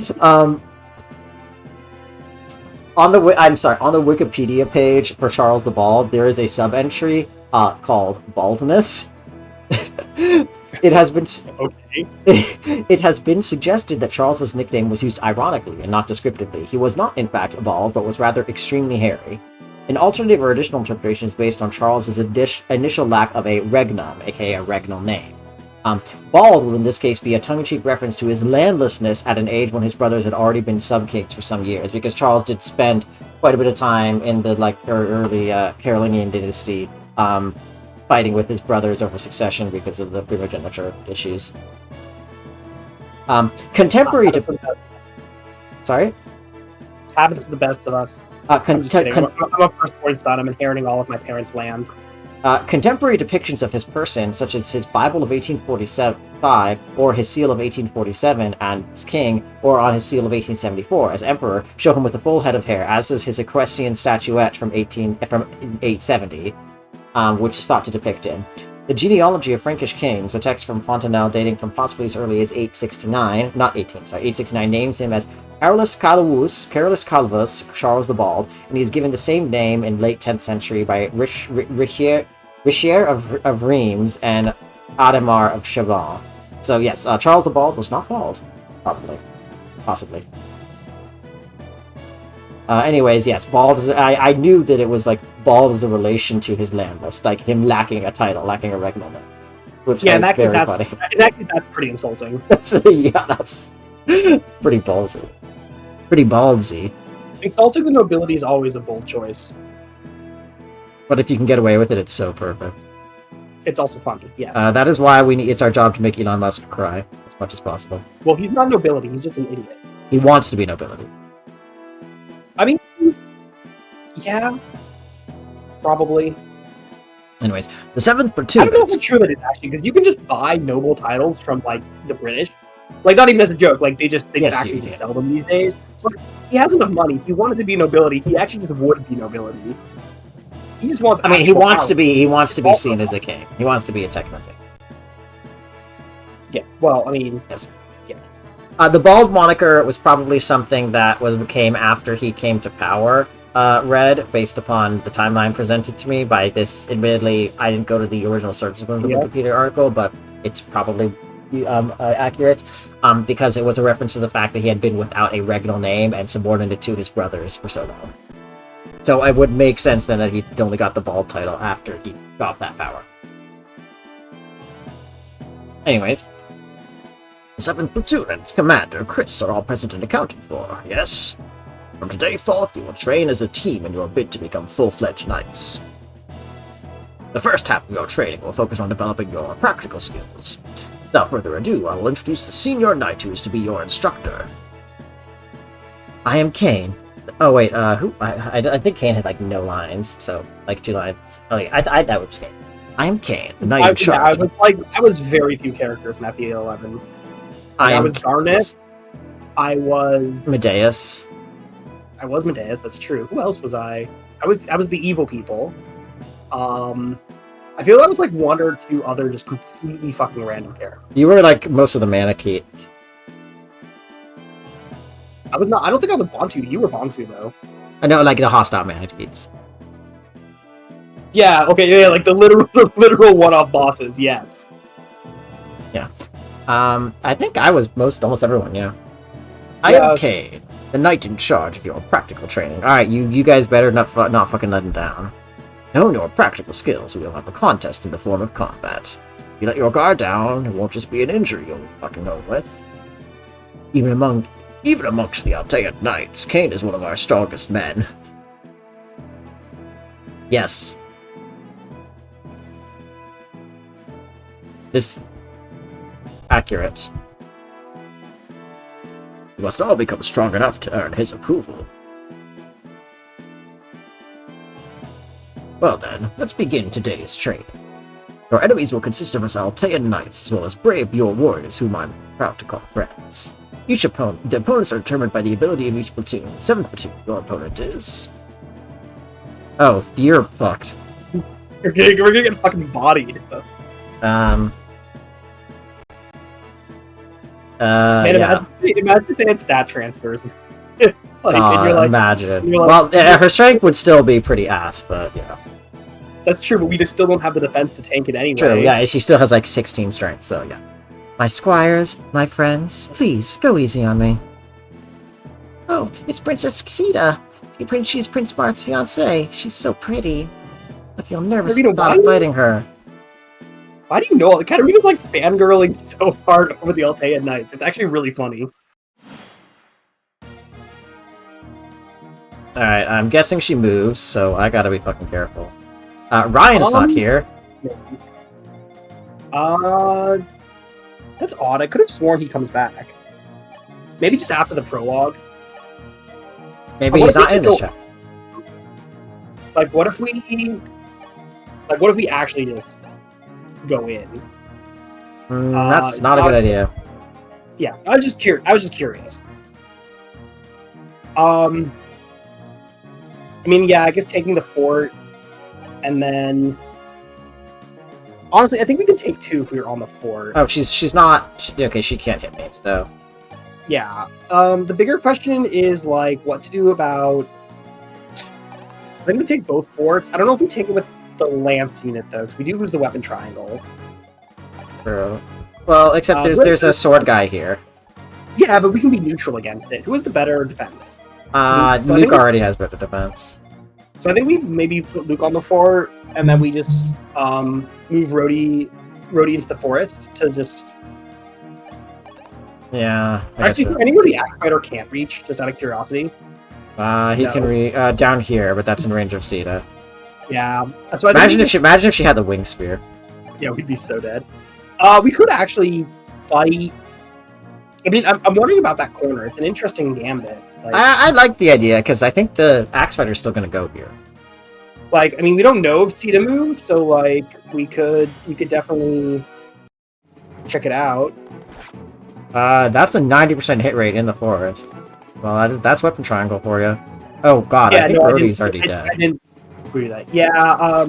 On the Wikipedia page for Charles the Bald, there is a sub-entry called Baldness. It has been It has been suggested that Charles's nickname was used ironically and not descriptively. He was not, in fact, bald, but was rather extremely hairy. An alternative or additional interpretation is based on Charles's initial lack of a regnum, aka a regnal name. Bald would in this case be a tongue-in-cheek reference to his landlessness at an age when his brothers had already been sub-kings for some years, because Charles did spend quite a bit of time in the early Carolingian dynasty fighting with his brothers over succession because of the primogeniture issues. Contemporary to... Sorry? Happens to the best of us. I'm a firstborn son. I'm inheriting all of my parents' land. Contemporary depictions of his person, such as his Bible of 1845, or his seal of 1847 as king, or on his seal of 1874 as emperor, show him with a full head of hair, as does his equestrian statuette from 870, which is thought to depict him. The Genealogy of Frankish Kings, a text from Fontenelle dating from possibly as early as 869, names him as Carolus Calvus, Charles the Bald, and he is given the same name in late 10th century by Richier of Reims and Adhemar of Chabannes. So yes, Charles the Bald was not bald, possibly. Anyways, yes, bald is. I knew that it was bald as a relation to his landless, him lacking a title, lacking a regnal name, which is very funny. In that case, that's pretty insulting. That's pretty ballsy. Insulting the nobility is always a bold choice. But if you can get away with it, it's so perfect. It's also funny, yes. That is why it's our job to make Elon Musk cry as much as possible. Well, he's not nobility, he's just an idiot. He wants to be nobility. I mean, yeah, probably. Anyways, the 7th platoon... I don't know if it's true that it's actually, because you can just buy noble titles from, the British. Not even as a joke, they just actually just sell them these days. So he has enough money. If he wanted to be nobility, he actually just would be nobility. He just wants... he wants to be seen as a king. He wants to be a techno king. Yeah, well, Yes. Yeah. The bald moniker was probably something that came after he came to power, Red, based upon the timeline presented to me by this. Admittedly, I didn't go to the original sources of the Wikipedia article, but it's probably accurate, because it was a reference to the fact that he had been without a regnal name and subordinate to his brothers for so long. So it would make sense then that he only got the bald title after he got that power. Anyways. The 7th platoon and its commander, Chris, are all present and accounted for, yes? From today forth, you will train as a team in your bid to become full-fledged knights. The first half of your training will focus on developing your practical skills. Without further ado, I will introduce the senior knight who is to be your instructor. I am Kane, Oh wait, who? I think Kane had like no lines, so like 2 lines. Oh yeah, that was Kane. I am Kane, the knight in I charge. was very few characters in FE11. I was Garnet. I was Medeus. I was Medeus. That's true. Who else was I? I was the evil people. I feel that was like 1 or 2 other just completely fucking random characters. You were like most of the Manakete. I was not. I don't think I was Bantu. You were Bantu though. I know, like the hostile Manaketes. Yeah. Okay. Yeah. Like the literal one-off bosses. Yes. Yeah. I think I was almost everyone. Yeah. I am Kane, the knight in charge of your practical training. All right, you guys better not fucking let him down. Knowing your practical skills, we will have a contest in the form of combat. You let your guard down, it won't just be an injury you'll be fucking home with. Even amongst the Altean knights, Kane is one of our strongest men. Yes. This... accurate. We must all become strong enough to earn his approval. Well then, let's begin today's training. Your enemies will consist of us Altean knights, as well as brave your warriors, whom I'm proud to call friends. The opponents are determined by the ability of each platoon. 7th platoon, your opponent is... Oh, you're fucked. We're gonna get fucking bodied. Man, imagine if they had stat transfers. And you're like, imagine. You're Well, her strength would still be pretty ass, but yeah. That's true, but we just still don't have the defense to tank it anyway. True, yeah, she still has like 16 strength, so yeah. My squires, my friends, please, go easy on me. Oh, it's Princess Xita. She's Prince Bart's fiancée. She's so pretty. I feel nervous about fighting her. Why do you know? Katarina's like fangirling so hard over the Altean Knights. It's actually really funny. Alright, I'm guessing she moves, so I gotta be fucking careful. Ryan's not here. That's odd. I could have sworn he comes back. Maybe just after the prologue. Maybe he's not in this chapter. Like, what if we actually just go in? That's not a good idea. Yeah, I was just curious. I mean, yeah, I guess taking the fort, and then honestly, I think we could take 2 if we were on the fort. Oh, she's not. Okay, she can't hit me, so. Yeah. The bigger question is like what to do about. I think we take both forts. I don't know if we take it with the lance unit though, because we do lose the weapon triangle. True. Well, except there's a sword guy here. Yeah, but we can be neutral against it. Who has the better defense? Luke already has better defense. So I think we maybe put Luke on the fort, and then we just move Rhodey into the forest to just. Yeah. Actually, anywhere the axe fighter can't reach, just out of curiosity. He can reach down here, but that's in range of Sita. Yeah. So imagine if she had the wing spear. Yeah, we'd be so dead. We could actually fight. I mean, I'm wondering about that corner. It's an interesting gambit. Like, I like the idea because I think the axe fighter's still going to go here. Like, I mean, we don't know if Sita moves, so like we could definitely check it out. That's a 90% hit rate in the forest. Well, that's weapon triangle for you. Oh god, yeah, I think Rhodey's already dead. I didn't agree with that. Yeah,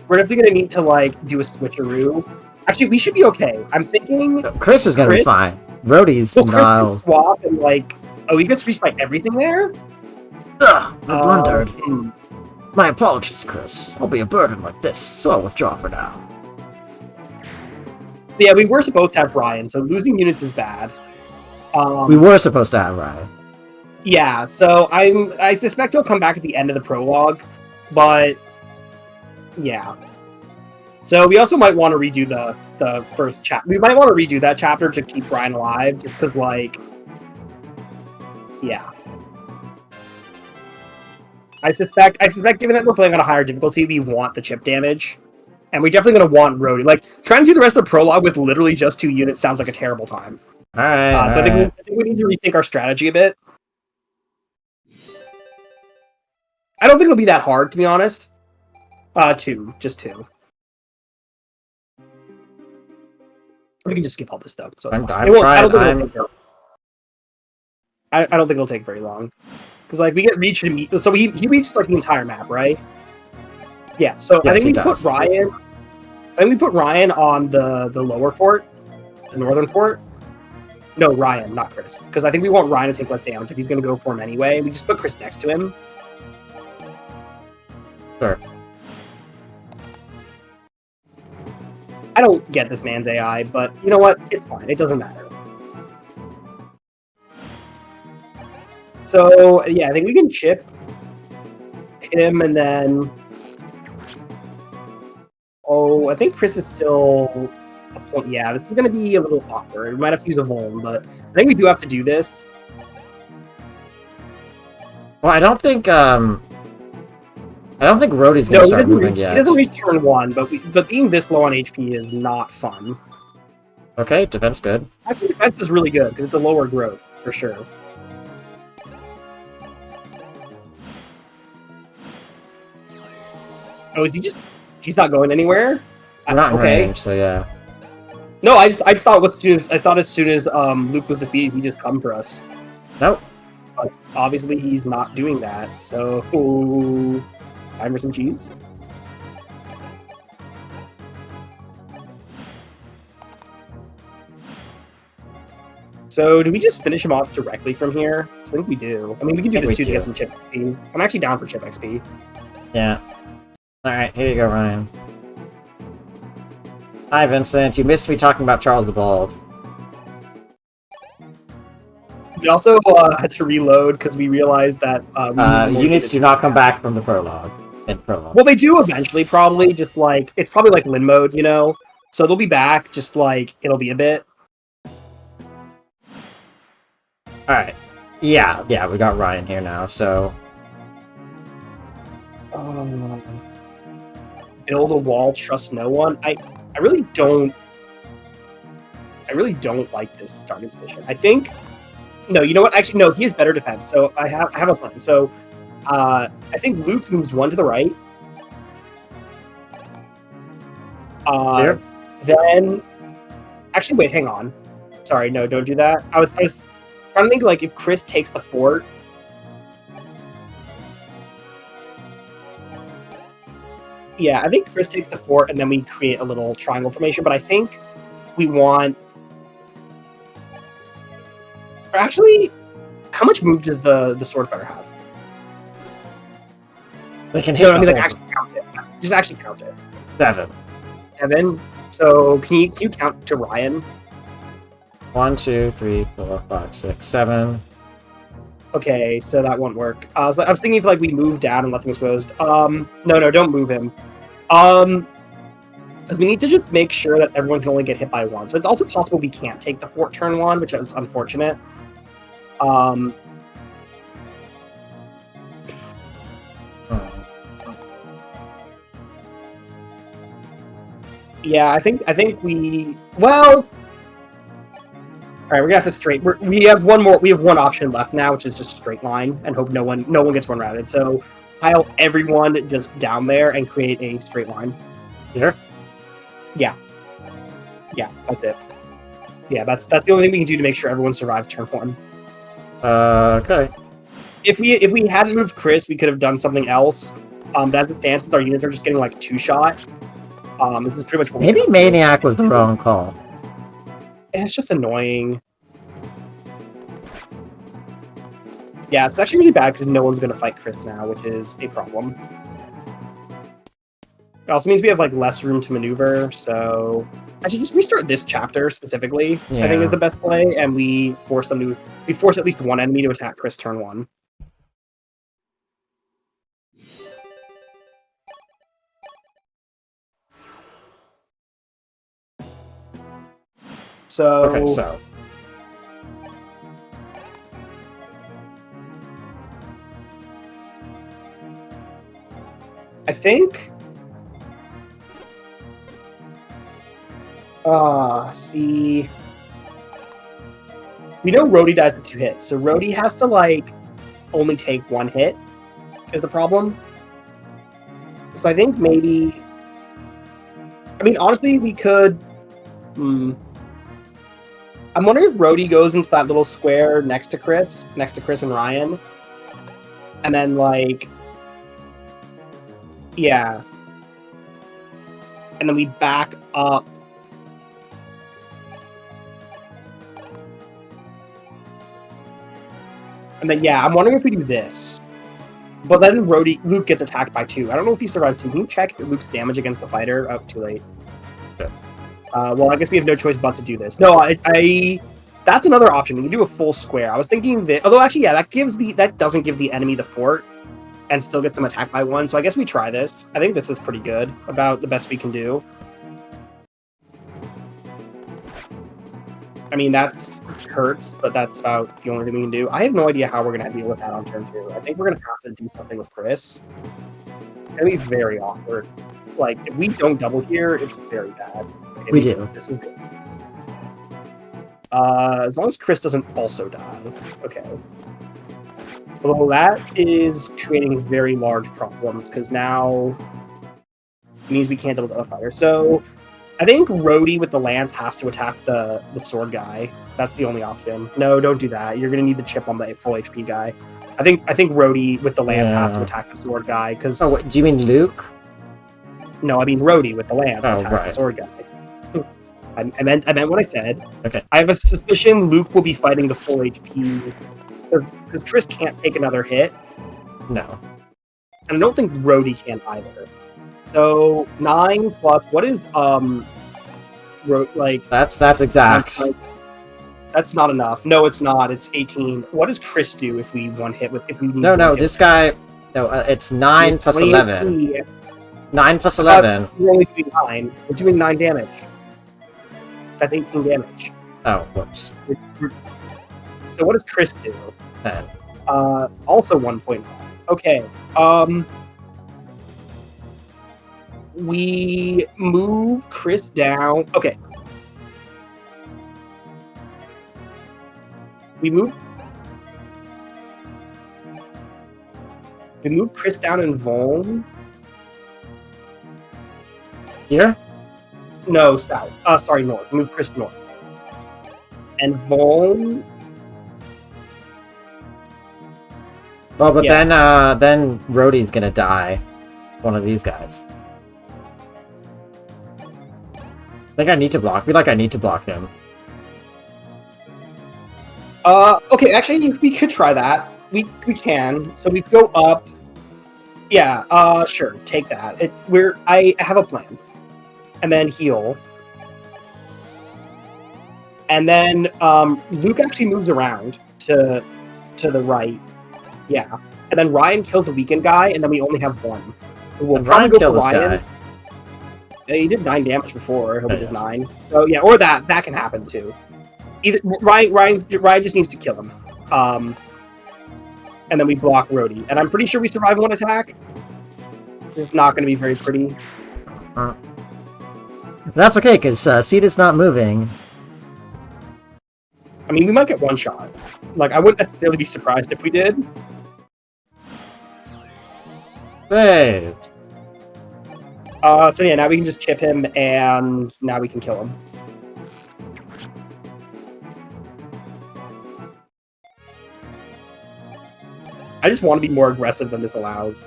we're definitely gonna need to like do a switcheroo. Actually, we should be okay. I'm thinking Chris is gonna be fine. Rhodey's Chris can swap and like. Oh, he gets reached by everything there? Ugh, I blundered. My apologies, Chris. I'll be a burden like this, so I'll withdraw for now. So yeah, we were supposed to have Ryan, so losing units is bad. We were supposed to have Ryan. Yeah, so I suspect he'll come back at the end of the prologue, but yeah. So we also might want to redo the first chapter. We might want to redo that chapter to keep Ryan alive, just because like. Yeah. I suspect given that we're playing on a higher difficulty, we want the chip damage. And we're definitely going to want Rhodey. Like, trying to do the rest of the prologue with literally just 2 units sounds like a terrible time. Alright. So I think we need to rethink our strategy a bit. I don't think it'll be that hard, to be honest. Two. Just two. We can just skip all this stuff. So it's fine. I don't think it'll take very long. Because, like, we get reached immediately. So he reached, like, the entire map, right? Yeah, so yes, I think we put Ryan... I think we put Ryan on the lower fort. The northern fort. No, Ryan, not Chris. Because I think we want Ryan to take less damage if he's going to go for him anyway. We just put Chris next to him. Sure. I don't get this man's AI, but you know what? It's fine. It doesn't matter. So, yeah, I think we can chip him and then... Oh, I think Chris is still a point. Yeah, this is going to be a little awkward. We might have to use a Vuln, but I think we do have to do this. Well, I don't think Rhodey's going to start moving yet. He doesn't reach turn 1, but being this low on HP is not fun. Okay, defense good. Actually, defense is really good because it's a lower growth for sure. Oh, is he just? He's not going anywhere. We're not in range, so yeah. No, I just thought as soon as Luke was defeated, he'd just come for us. Nope. But obviously, he's not doing that. So, time for some cheese. So, do we just finish him off directly from here? I think we do. I mean, we can do this too to get some chip XP. I'm actually down for chip XP. Yeah. Alright, here you go, Ryan. Hi, Vincent. You missed me talking about Charles the Bald. We also had to reload because we realized that... units do not come back from the prologue. Well, they do eventually, probably. Just like... It's probably like Lin mode, you know? So they'll be back, just like... It'll be a bit. Alright. Yeah, we got Ryan here now, so... Build a wall, trust no one. I really don't like this starting position. I think no, you know what? Actually, no, he has better defense. So I have a plan. So I think Luke moves one to the right. Then actually wait, hang on. Sorry, no, don't do that. I was trying to think like if Chris takes the fort. Yeah, I think Chris takes the fort, and then we create a little triangle formation, but I think we want... Or actually, how much move does the Swordfighter have? They can hit actually count it. Just actually count it. 7. 7? So, can you count to Ryan? 1, 2, 3, 4, 5, 6, 7. Okay, so that won't work. I was thinking if like we move down and let him exposed. No, don't move him. Because we need to just make sure that everyone can only get hit by one. So it's also possible we can't take the fort turn 1, which is unfortunate. Yeah, I think we... Well... All right, we're gonna have to straight. We have one option left now, which is just straight line, and hope no one gets one routed. So pile everyone just down there and create a straight line. Here. Yeah, that's it. Yeah, that's the only thing we can do to make sure everyone survives turn 1. Okay. If we hadn't moved Chris, we could have done something else. As it stands, since our units are just getting like 2-shot. This is pretty much what maybe Maniac was the wrong call. It's just annoying. Yeah, it's actually really bad because no one's going to fight Chris now, which is a problem. It also means we have like less room to maneuver, so... Actually, just restart this chapter specifically, I think is the best play, and we force at least one enemy to attack Chris turn 1. Okay, so... I think... see... We know Rhodey dies to 2 hits, so Rhodey has to, like, only take 1 hit. is the problem. So I think maybe... I mean, honestly, we could... I'm wondering if Rhodey goes into that little square next to Chris and Ryan. And then, like... Yeah. And then we back up. And then, yeah, I'm wondering if we do this. But then Luke gets attacked by 2. I don't know if he survives 2. Can you check Luke's damage against the fighter? Oh, too late. Okay. Well, I guess we have no choice but to do this. No, that's another option. We can do a full square. I was thinking that, although actually, yeah, that doesn't give the enemy the fort and still gets them attacked by 1. So I guess we try this. I think this is pretty good. About the best we can do. I mean, that's hurts, but that's about the only thing we can do. I have no idea how we're going to deal with that on turn 2. I think we're going to have to do something with Chris. It's going to be very awkward. Like, if we don't double here, it's very bad. Okay, we do. This is good. As long as Chris doesn't also die. Okay. Although that is creating very large problems, because now it means we can't double the other fighter. So I think Rhodey with the lance has to attack the sword guy. That's the only option. No, don't do that. You're going to need the chip on the full HP guy. I think Rhodey with the lance has to attack the sword guy, because... Oh, do you mean Luke? No, I mean Rhodey with the lance attacks the sword guy. I meant what I said. Okay. I have a suspicion Luke will be fighting the full HP, because Triss can't take another hit. No. And I don't think Rhodey can either. So 9 plus what is like that's exact. That's not enough. No, it's not. It's 18. What does Chris do if we one hit with if we need No, this guy it's 9 plus 11. 9 plus 11. We're only doing 9. We're doing 9 damage. That's 18 damage. Oh, whoops. So what does Chris do? 10. Also 1 point off. Okay. We move Chris down. Okay. We move Chris down in Voln. Here? No, south. Sorry, north. Move Chris north. And Voln. Well, but then Rhodey's gonna die. One of these guys. I think I need to block. I feel like I need to block him. Okay, actually, we could try that. We can. So we go up. Yeah. Sure. Take that. I have a plan. And then heal. And then Luke actually moves around to the right. Yeah. And then Ryan killed the weakened guy, and then we only have 1. We'll probably go for Ryan. Guy. He did 9 damage before. I hope he does 9. So yeah, or that can happen too. Either Ryan just needs to kill him. And then we block Rhodey. And I'm pretty sure we survive 1 attack. It's not going to be very pretty. That's okay, because Sita's not moving. I mean, we might get 1 shot. Like, I wouldn't necessarily be surprised if we did. Saved. So yeah, now we can just chip him, and now we can kill him. I just want to be more aggressive than this allows.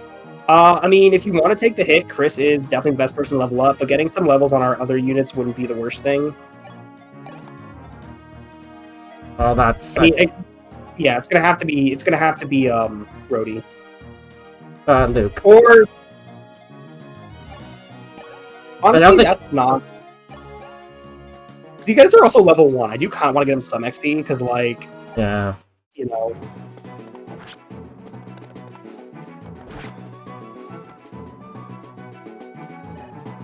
I mean, if you want to take the hit, Chris is definitely the best person to level up, but getting some levels on our other units wouldn't be the worst thing. Oh, that's... I mean, yeah, it's gonna have to be Rhodey. Luke. Or... Honestly, that's not... These guys are also level 1. I do kind of want to get them some XP, because, like... Yeah. You know...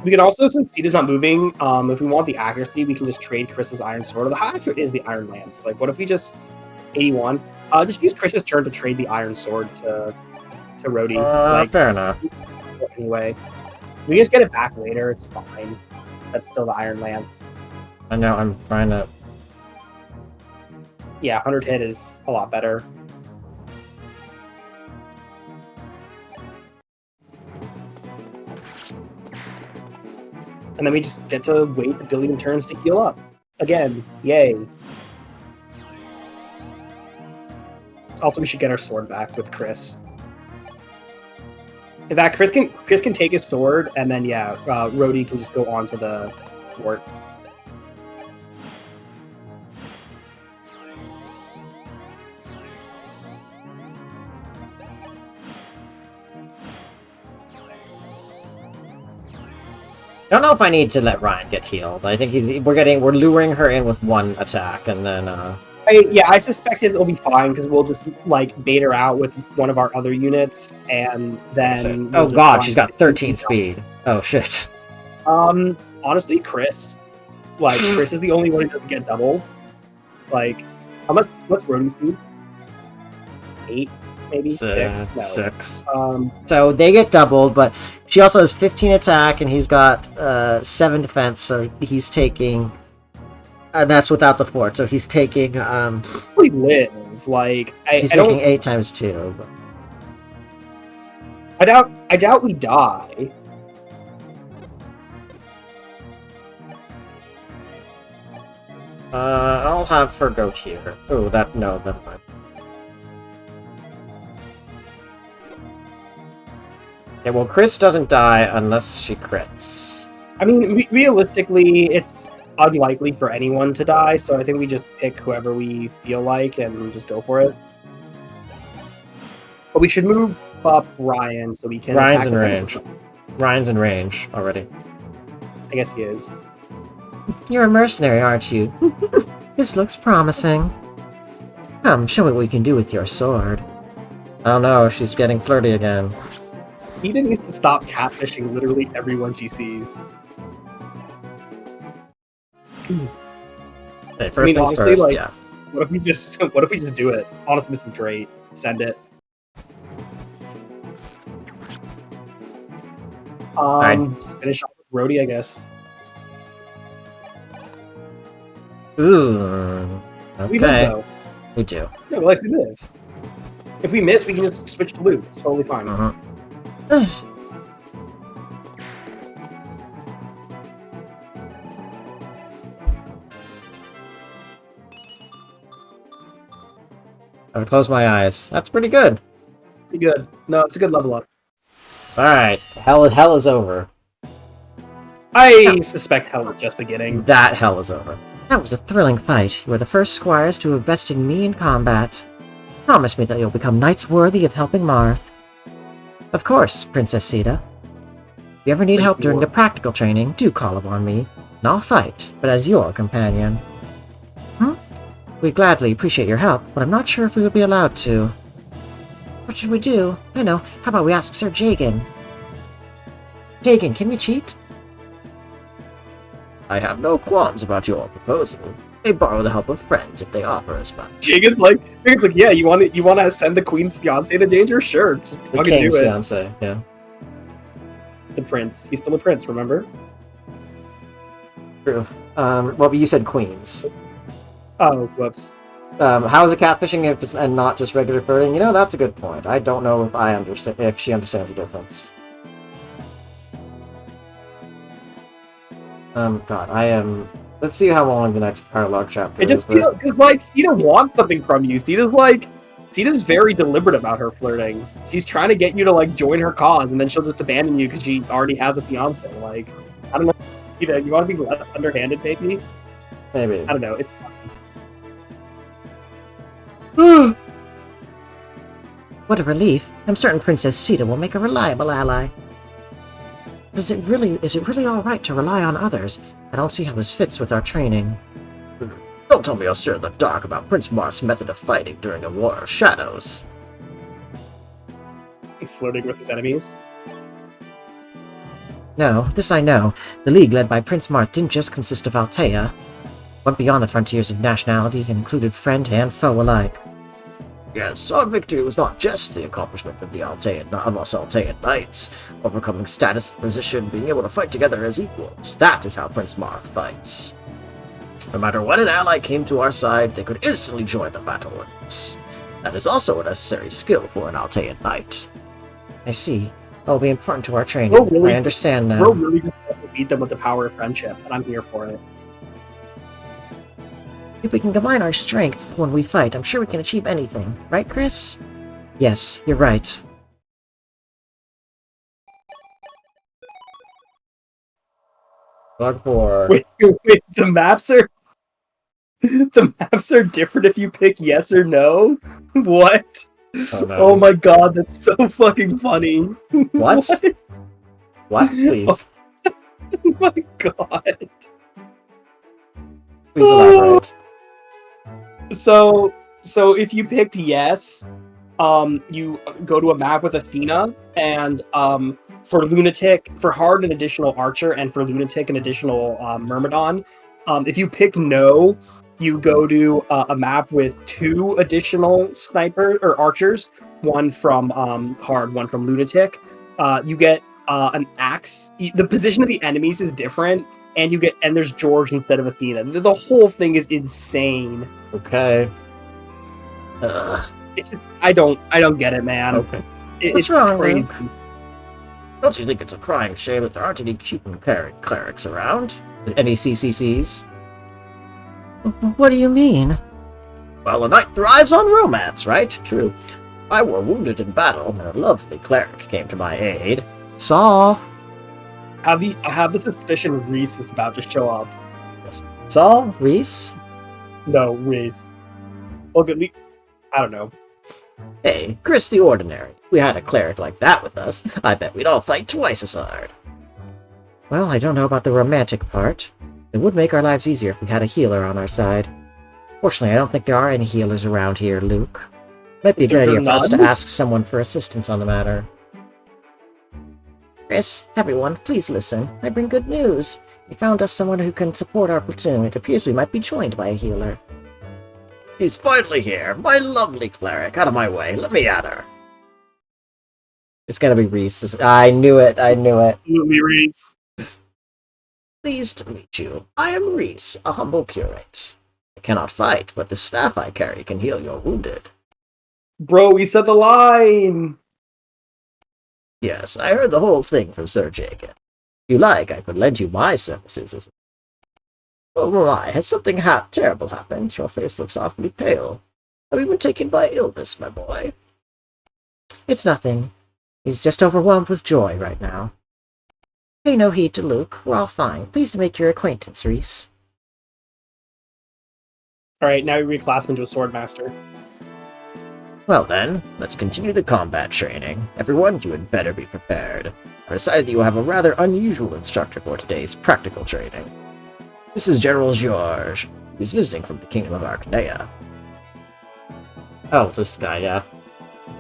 We can also, since Sita's not moving, if we want the accuracy, we can just trade Chris's Iron Sword. Or how accurate is the Iron Lance? Like, what if we just... 81? Just use Chris's turn to trade the Iron Sword to Rhodey. Like, fair enough. Anyway. We just get it back later, it's fine. That's still the Iron Lance. I know, I'm trying to... Yeah, 100 hit is a lot better. And then we just get to wait a billion turns to heal up. Again. Yay. Also, we should get our sword back with Chris. In fact, Chris can take his sword, and then, yeah, Rhodey can just go on to the fort. I don't know if I need to let Ryan get healed. I think we're luring her in with one attack, and then I suspect it'll be fine because we'll just like bait her out with one of our other units, and then. Oh god, she's got 13 speed. Oh shit. Honestly, Chris. Like Chris is the only one who doesn't get doubled. Like, what's Rhodey's speed? 8, maybe 6. No. 6. So they get doubled, but she also has 15 attack, and he's got 7 defense. So he's taking. And that's without the fort, so he's taking. We live like he's taking 8 times 2. But... I doubt we die. I'll have her go here. Oh, no, never mind. Yeah, well, Chris doesn't die unless she crits. I mean, realistically, it's unlikely for anyone to die, so I think we just pick whoever we feel like and just go for it. But we should move up Ryan so we can. Ryan's in range. Ryan's in range already. I guess he is. You're a mercenary, aren't you? This looks promising. Come, show me what you can do with your sword. Oh no, she's getting flirty again. Sita needs to stop catfishing literally everyone she sees. Okay, first things honestly, first, yeah. What if we just do it? Honestly, this is great. Send it. Just finish off with Rhodey, I guess. Ooh. Okay. We live, though. We do. No, we live. If we miss, we can just switch to loot. It's totally fine. I'll close my eyes. That's pretty good. Pretty good. No, it's a good level up. Alright. Hell is over. I suspect hell is just beginning. That hell is over. That was a thrilling fight. You were the first squires to have bested me in combat. Promise me that you'll become knights worthy of helping Marth. Of course, Princess Sita. If you ever need help during the practical training, do call upon me, and I'll fight, but as your companion. We'd gladly appreciate your help, but I'm not sure if we would be allowed to. What should we do? I know, how about we ask Sir Jagan? Jagan, can we cheat? I have no qualms about your proposal. They borrow the help of friends if they offer as much. Jagan's like, yeah, you want to send the queen's fiance to danger? Sure, just the fucking king's do it. Fiance, yeah. The prince. He's still a prince, remember? True. Well, you said queens. Oh, whoops. How is it catfishing and not just regular flirting? You know, that's a good point. I don't know if she understands the difference. God, I am. Let's see how long the next paralog chapter is. I just feel because like Sita wants something from you. Sita's very deliberate about her flirting. She's trying to get you to like join her cause, and then she'll just abandon you because she already has a fiance. Like, I don't know. You want to be less underhanded, maybe? Maybe. I don't know. It's fun. What a relief. I'm certain Princess Sita will make a reliable ally. Is it really alright to rely on others? I don't see how this fits with our training. Don't tell me you're still in the dark about Prince Marth's method of fighting during a war of shadows. Flirting with his enemies? No, this I know. The League led by Prince Marth didn't just consist of Altea. Went beyond the frontiers of nationality and included friend and foe alike. Yes, our victory was not just the accomplishment of us Altean knights, overcoming status and position, being able to fight together as equals. That is how Prince Marth fights. No matter when an ally came to our side, they could instantly join the battle with us. That is also a necessary skill for an Altean knight. I see. That will be important to our training. I understand now. We're really just beat them with the power of friendship, and I'm here for it. If we can combine our strength when we fight, I'm sure we can achieve anything. Right, Chris? Yes, you're right. Bug 4. Wait, the maps are different if you pick yes or no. What? Oh, no. Oh my god, that's so fucking funny. What? What? Please. Oh my god. Please elaborate. So if you picked yes, you go to a map with Athena, and for Lunatic, for Hard, an additional Archer, and for Lunatic, an additional Myrmidon. If you pick no, you go to a map with 2 additional sniper or archers, one from Hard, one from Lunatic. You get an axe. The position of the enemies is different, and there's George instead of Athena. The whole thing is insane. Okay. It's just I don't get it, man. Okay. What's wrong, crazy. Luke? Don't you think it's a crying shame that there aren't any cute and clerics around? Any CCCs? What do you mean? Well, a knight thrives on romance, right? True. I were wounded in battle, and a lovely cleric came to my aid. Saw. I have the suspicion Reese is about to show up. Saul? Reese? No, Reese. Look at me. I don't know. Hey, Chris the Ordinary. We had a cleric like that with us. I bet we'd all fight twice as hard. Well, I don't know about the romantic part. It would make our lives easier if we had a healer on our side. Fortunately, I don't think there are any healers around here, Luke. Might be a good idea for us to ask someone for assistance on the matter. Chris, everyone, please listen. I bring good news. We found us someone who can support our platoon. It appears we might be joined by a healer. He's finally here. My lovely cleric. Out of my way. Let me at her. It's gonna be Reese. I knew it. Absolutely, Reese. Pleased to meet you. I am Reese, a humble curate. I cannot fight, but the staff I carry can heal your wounded. Bro, we said the line! Yes, I heard the whole thing from Sir Jacob. If you like, I could lend you my services. Oh my, has something terrible happened? Your face looks awfully pale. Have you been taken by illness, my boy? It's nothing. He's just overwhelmed with joy right now. Pay no heed to Luke. We're all fine. Pleased to make your acquaintance, Reese. Alright, now you reclass him into a swordmaster. Well then, let's continue the combat training. Everyone, you had better be prepared. I decided that you will have a rather unusual instructor for today's practical training. This is General George, who's visiting from the Kingdom of Archnea. Oh, this guy, yeah.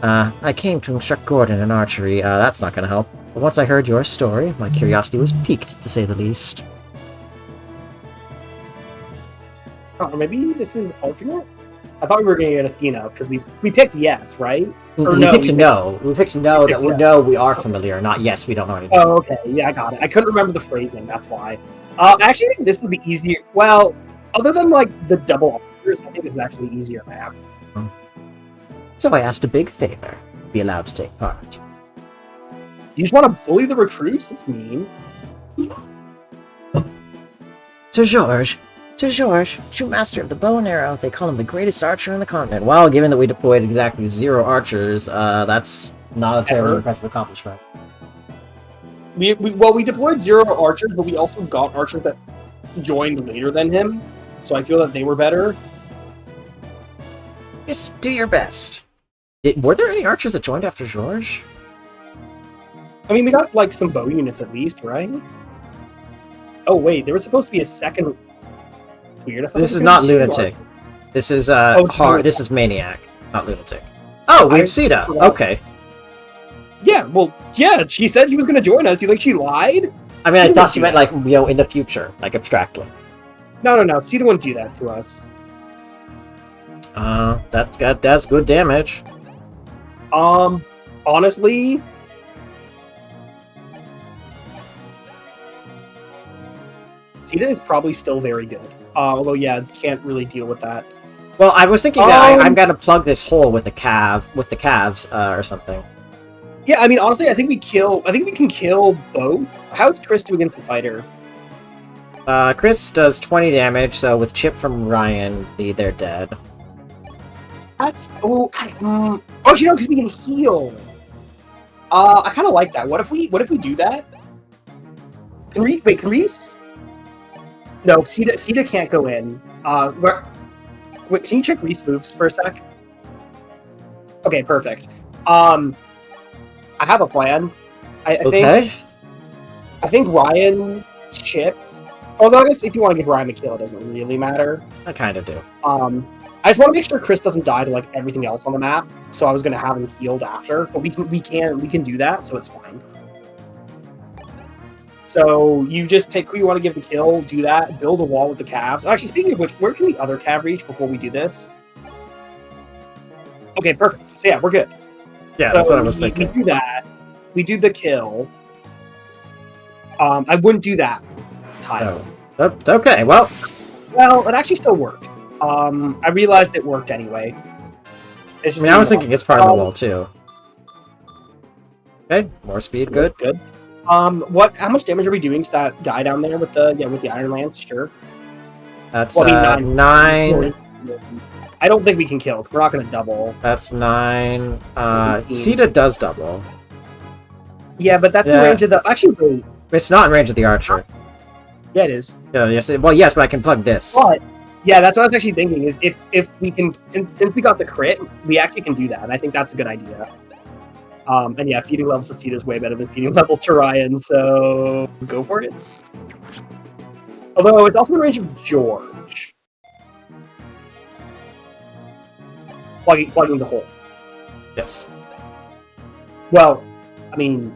I came to instruct Gordon in archery. That's not gonna help. But once I heard your story, my curiosity was piqued, to say the least. Oh, maybe this is alternate? I thought we were going to get Athena, because we picked yes, right? Or We picked no. We picked yes. We are familiar, not yes, we don't know anything. Oh, okay. Yeah, I got it. I couldn't remember the phrasing, that's why. I actually think this is the easier... Well, other than, like, the double archers, I think this is actually the easier map. So I asked a big favor. Be allowed to take part. You just want to bully the recruits? That's mean. Sir George, true master of the bow and arrow. They call him the greatest archer on the continent. Well, given that we deployed exactly 0 archers, that's not a terribly impressive accomplishment. We deployed 0 archers, but we also got archers that joined later than him, so I feel that they were better. Yes, do your best. Were there any archers that joined after George? I mean, they got, like, some bow units at least, right? Oh, wait, there was supposed to be a second... Weird. This is not Lunatic. This is, hard. This is Maniac, not Lunatic. Oh, we've Sita. Okay. Yeah, well, yeah, she said she was going to join us. You think she lied? I mean, I thought she meant, like, in the future, like, abstractly. No. Sita wouldn't do that to us. That's good damage. Honestly... Sita is probably still very good. Although, yeah, can't really deal with that. Well, I was thinking that I'm gonna plug this hole with the calves or something. Yeah, I mean, honestly, I think we can kill both. How's Chris do against the fighter? Chris does 20 damage, so with chip from Ryan, they're dead. That's because we can heal. I kind of like that. What if we do that? Can we? No, Sita can't go in. Wait, can you check Reese moves for a sec? Okay, perfect. I have a plan. I think Ryan chips. Although I guess if you want to give Ryan the kill, it doesn't really matter. I kind of do. I just want to make sure Chris doesn't die to like everything else on the map. So I was gonna have him healed after, but we can do that, so it's fine. So you just pick who you want to give the kill, do that, build a wall with the calves. Actually, speaking of which, where can the other cav reach before we do this? Okay, perfect. So yeah, we're good. Yeah, so that's what I was thinking. We do that. We do the kill. I wouldn't do that tile. Oh. Okay, well, it actually still works. I realized it worked anyway. I was thinking it's part of the wall too. Okay, more speed, good. Good. How much damage are we doing to that guy down there with the Iron Lance? Sure. That's 9. I don't think we can kill. We're not going to double. That's 9. Sita does double. Yeah, but that's in range of the. Actually, wait. It's not in range of the archer. Yeah, it is. Yes. Yes, but I can plug this. But yeah, that's what I was actually thinking. Is if we can, since we got the crit, we actually can do that, and I think that's a good idea. And yeah, feeding levels to Sita is way better than feeding levels to Ryan, so go for it. Although it's also in range of George. Plugging the hole. Yes. Well, I mean,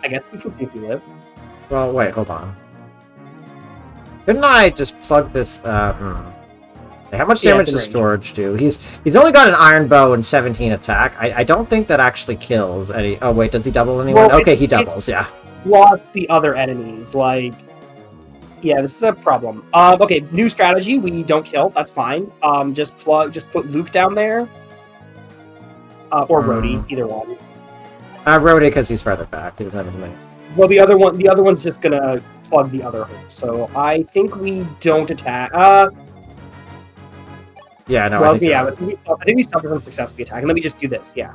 I guess we can see if we live. Well, wait, hold on. Couldn't I just plug this? How much damage does George do? He's only got an iron bow and 17 attack. I don't think that actually kills any. Oh wait, does he double anyone? Well, okay, he doubles. Yeah. Lost the other enemies. Like, yeah, this is a problem. Okay, new strategy. We don't kill. That's fine. Just put Luke down there. Or Rhodey, either one. Rhodey because he's further back. He doesn't have anything. Well, the other one's just gonna plug the other hole. So I think we don't attack. Yeah, no. Well, I think we suffer from successfully attack, and then we just do this. Yeah,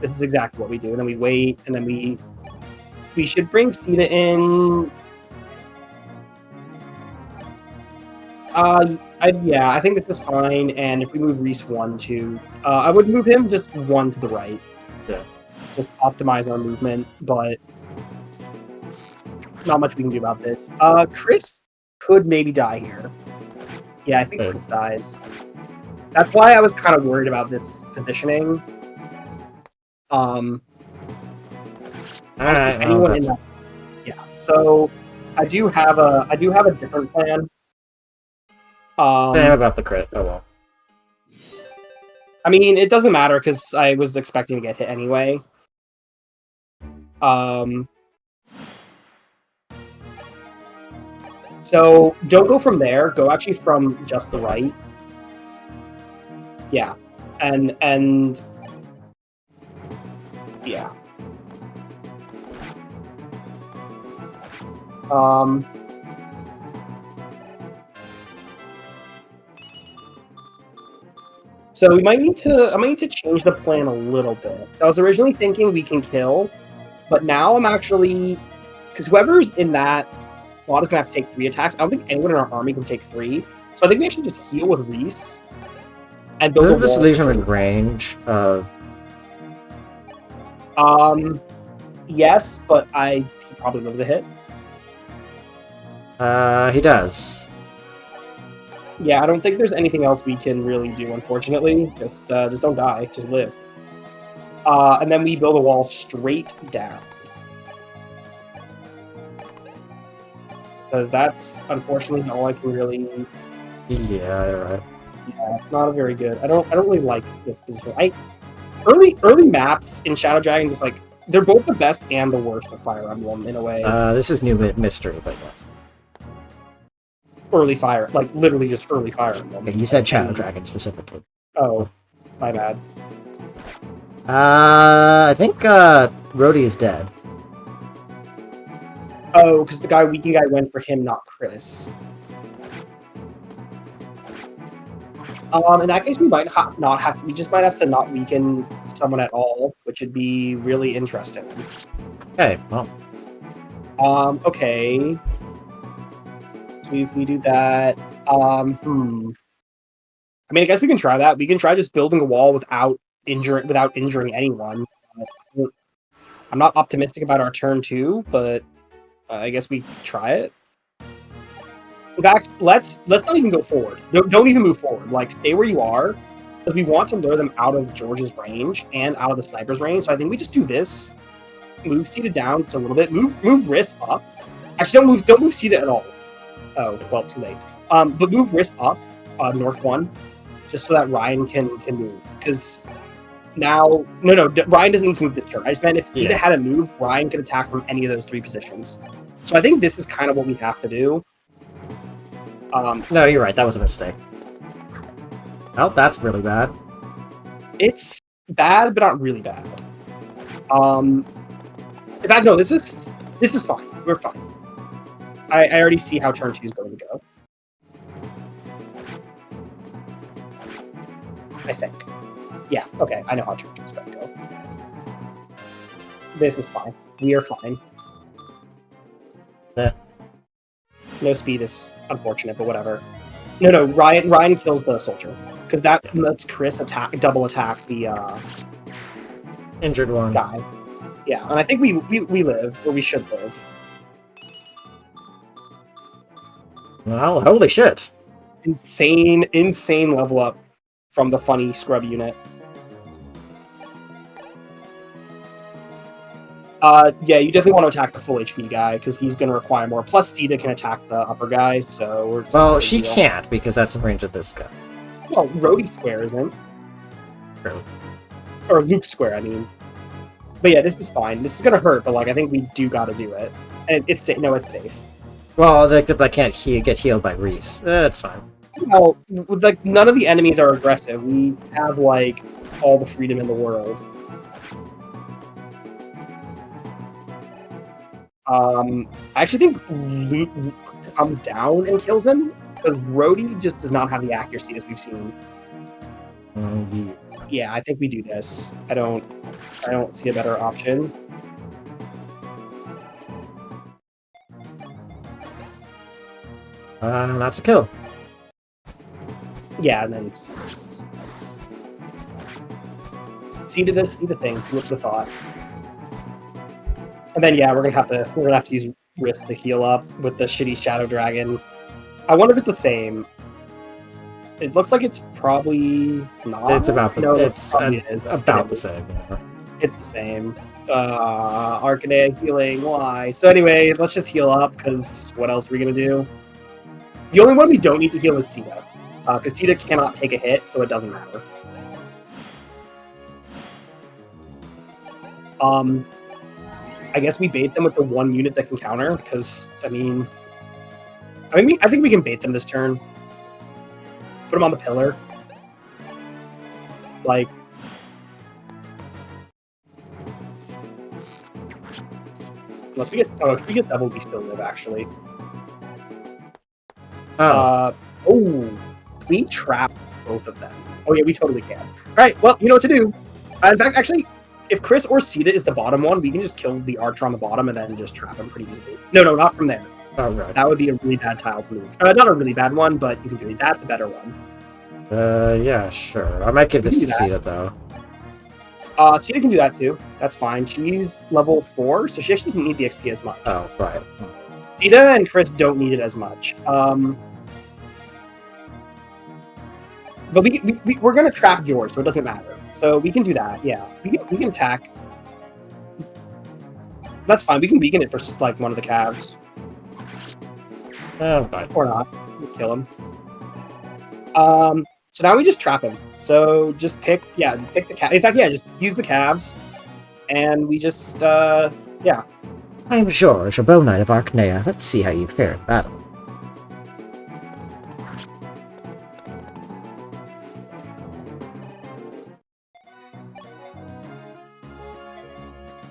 this is exactly what we do, and then we wait, and then we should bring Sita in. I think this is fine, and if we move Reese 1, 2, I would move him just 1 to the right. Yeah. Just optimize our movement, but not much we can do about this. Chris could maybe die here. Yeah, I think Chris dies. That's why I was kind of worried about this positioning. Alright, anyone in that? Yeah. So I do have a different plan. Damn about the crit. Oh well. I mean, it doesn't matter because I was expecting to get hit anyway. So don't go from there. Go actually from just the right. Yeah, and yeah. So I might need to change the plan a little bit. So I was originally thinking we can kill, but now I'm actually, because whoever's in that slot is gonna have to take 3 attacks. I don't think anyone in our army can take 3. So I think we actually just heal with Reese. And doesn't this leave him in range of? Yes, but he probably lives a hit. He does. Yeah, I don't think there's anything else we can really do, unfortunately. Just don't die. Just live. And then we build a wall straight down. Because that's, unfortunately, all I can really... Yeah, you're right. Yeah, it's not a very good... I don't really like this position. Early maps in Shadow Dragon, just like, they're both the best and the worst of Fire Emblem, in a way. This is new mystery, but yes. Early Fire, like, literally just early Fire Emblem. Okay, you said Shadow Dragon specifically. Oh, my bad. I think Rhodey is dead. Oh, because the weaken guy went for him, not Chris. In that case, we might not have to. We just might have to not weaken someone at all, which would be really interesting. Okay, well. Okay. So we do that. I mean, I guess we can try that. We can try just building a wall without injuring anyone. I'm not optimistic about our turn 2, but I guess we try it. In fact, let's not even go forward. Don't even move forward. Like, stay where you are, because we want to lure them out of George's range and out of the sniper's range. So I think we just do this. Move Sita down just a little bit. Move Riss up. Actually, don't move Sita at all. Oh, well, too late. But move Riss up, north 1, just so that Ryan can move. Because now, Ryan doesn't need to move this turn. I just meant if Sita had a move, Ryan could attack from any of those 3 positions. So I think this is kind of what we have to do. No, you're right. That was a mistake. Oh, that's really bad. It's bad, but not really bad. In fact, no, this is fine. We're fine. I already see how turn 2 is going to go. I think. Yeah, okay, I know how turn 2 is going to go. This is fine. We are fine. Yeah. No speed is unfortunate, but whatever. No, Ryan kills the soldier. Because that lets Chris double attack the injured one guy. Yeah, and I think we live, or we should live. Well, holy shit. Insane level up from the funny scrub unit. Yeah, you definitely want to attack the full HP guy, because he's going to require more. Plus, Sita can attack the upper guy, so we're just... Well, she can't, because that's in range of this guy. Well, Rhodey Square isn't. True. Or Luke Square, I mean. But yeah, this is fine. This is going to hurt, but, like, I think we do got to do it. And it's safe. Well, except I can't get healed by Reese. It's fine. Well, like, none of the enemies are aggressive. We have, like, all the freedom in the world. I actually think Luke comes down and kills him, because Rhodey just does not have the accuracy as we've seen. Yeah, I think we do this. I don't see a better option. That's a kill. Yeah, and then see the thing, see what the thought. And then yeah, we're gonna have to use Risk to heal up with the shitty Shadow Dragon. I wonder if it's the same. It looks like it's probably not. It's about the It's about the same. Yeah. It's the same. Arcanea healing, why? So anyway, let's just heal up, because what else are we gonna do? The only one we don't need to heal is Sita. Because Sita cannot take a hit, so it doesn't matter. I guess we bait them with the one unit that can counter, because, I think we can bait them this turn. Put them on the pillar. Like... Unless we get... Oh, if we get double, we still live, actually. We trap both of them. Oh yeah, we totally can. Alright, well, you know what to do. In fact, actually, if Chris or Sita is the bottom one, we can just kill the archer on the bottom and then just trap him pretty easily. No, not from there. Oh, right. That would be a really bad tile to move. Not a really bad one, but you can do it. That's a better one. Yeah, sure. I might give this to Sita, though. Sita can do that, too. That's fine. She's level 4, so she actually doesn't need the XP as much. Oh, right. Sita and Chris don't need it as much. But we're going to trap George, so it doesn't matter. So we can do that, yeah. We can attack. That's fine. We can weaken it for, like, one of the calves. Oh, fine. Or not. Just kill him. So now we just trap him. So just pick the calf. In fact, yeah, just use the calves. And we just, yeah. I am George, a bow knight of Arcanea. Let's see how you fare in battle.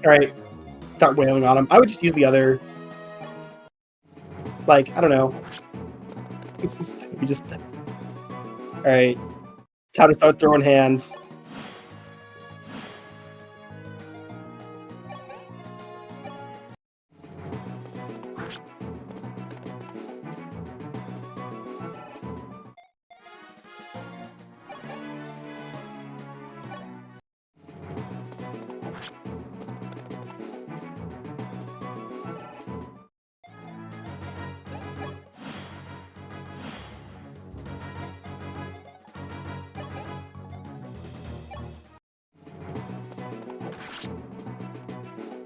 All right, start wailing on him. I would just use the other. Like, I don't know. We just. All right, it's time to start throwing hands.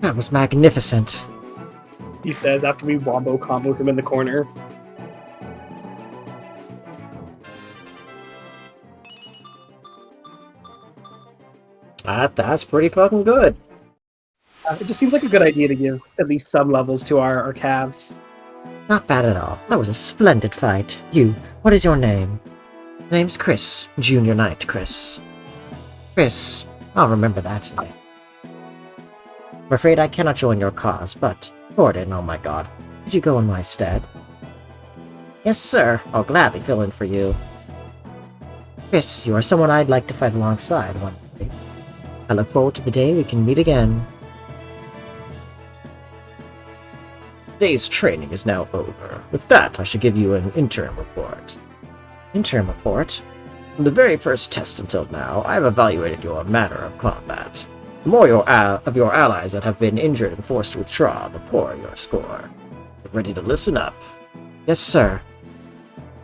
That was magnificent. He says after we wombo combo him in the corner. That's pretty fucking good. It just seems like a good idea to give at least some levels to our calves. Not bad at all. That was a splendid fight. What is your name? My name's Chris. Junior Knight Chris. Chris, I'll remember that name. I'm afraid I cannot join your cause, but Gordon, oh my god, could you go in my stead? Yes, sir. I'll gladly fill in for you. Chris, you are someone I'd like to fight alongside one day. I look forward to the day we can meet again. Today's training is now over. With that, I should give you an interim report. Interim report? From the very first test until now, I have evaluated your manner of combat. The more of your allies that have been injured and forced to withdraw, the poorer your score. Get ready to listen up. Yes, sir.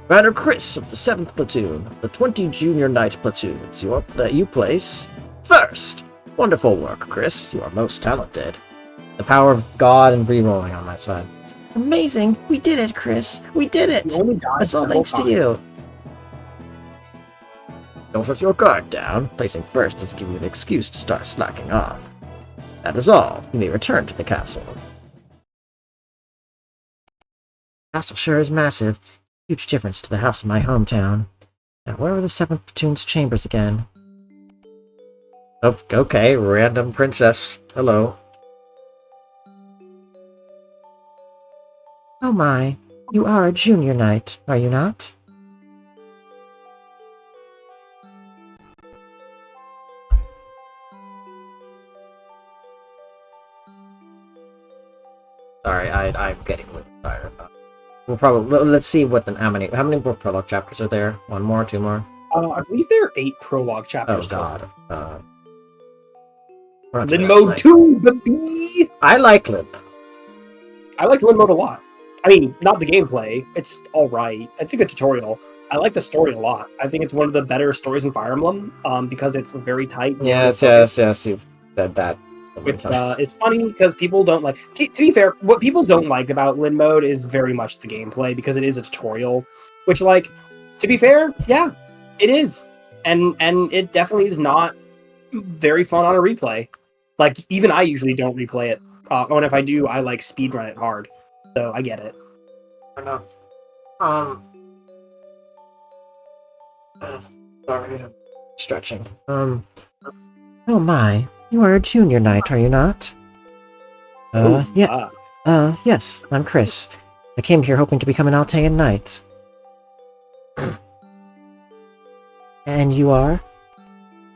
Commander Chris of the 7th Platoon, of the 20 Junior Knight Platoons, you place first. Wonderful work, Chris. You are most talented. The power of God and re-rolling on my side. Amazing! We did it, Chris! We did it! That's all thanks to you. Don't let your guard down. Placing first doesn't give you an excuse to start slacking off. That is all. You may return to the castle. Castle sure is massive. Huge difference to the house in my hometown. Now, where are the 7th Platoon's chambers again? Oh, okay, random princess. Hello. Oh my, you are a junior knight, are you not? Sorry, I'm getting a little tired. We'll probably let's see what how many more prologue chapters are there? One more, two more? I believe there are 8 prologue chapters. Oh god. Lin mode 2, baby! I like Lin. I like Lin mode a lot. I mean, not the gameplay. It's alright. I think the tutorial. I like the story a lot. I think it's one of the better stories in Fire Emblem, because it's very tight. Yes, you've said that. Which is funny because people don't like. To be fair, what people don't like about Lin mode is very much the gameplay because it is a tutorial. Which, like, to be fair, yeah, it is, and it definitely is not very fun on a replay. Like, even I usually don't replay it. And if I do, I like speedrun it hard. So I get it. Enough. Sorry, I'm stretching. Oh my. You are a junior knight, are you not? Yes, I'm Chris. I came here hoping to become an Altean knight. And you are?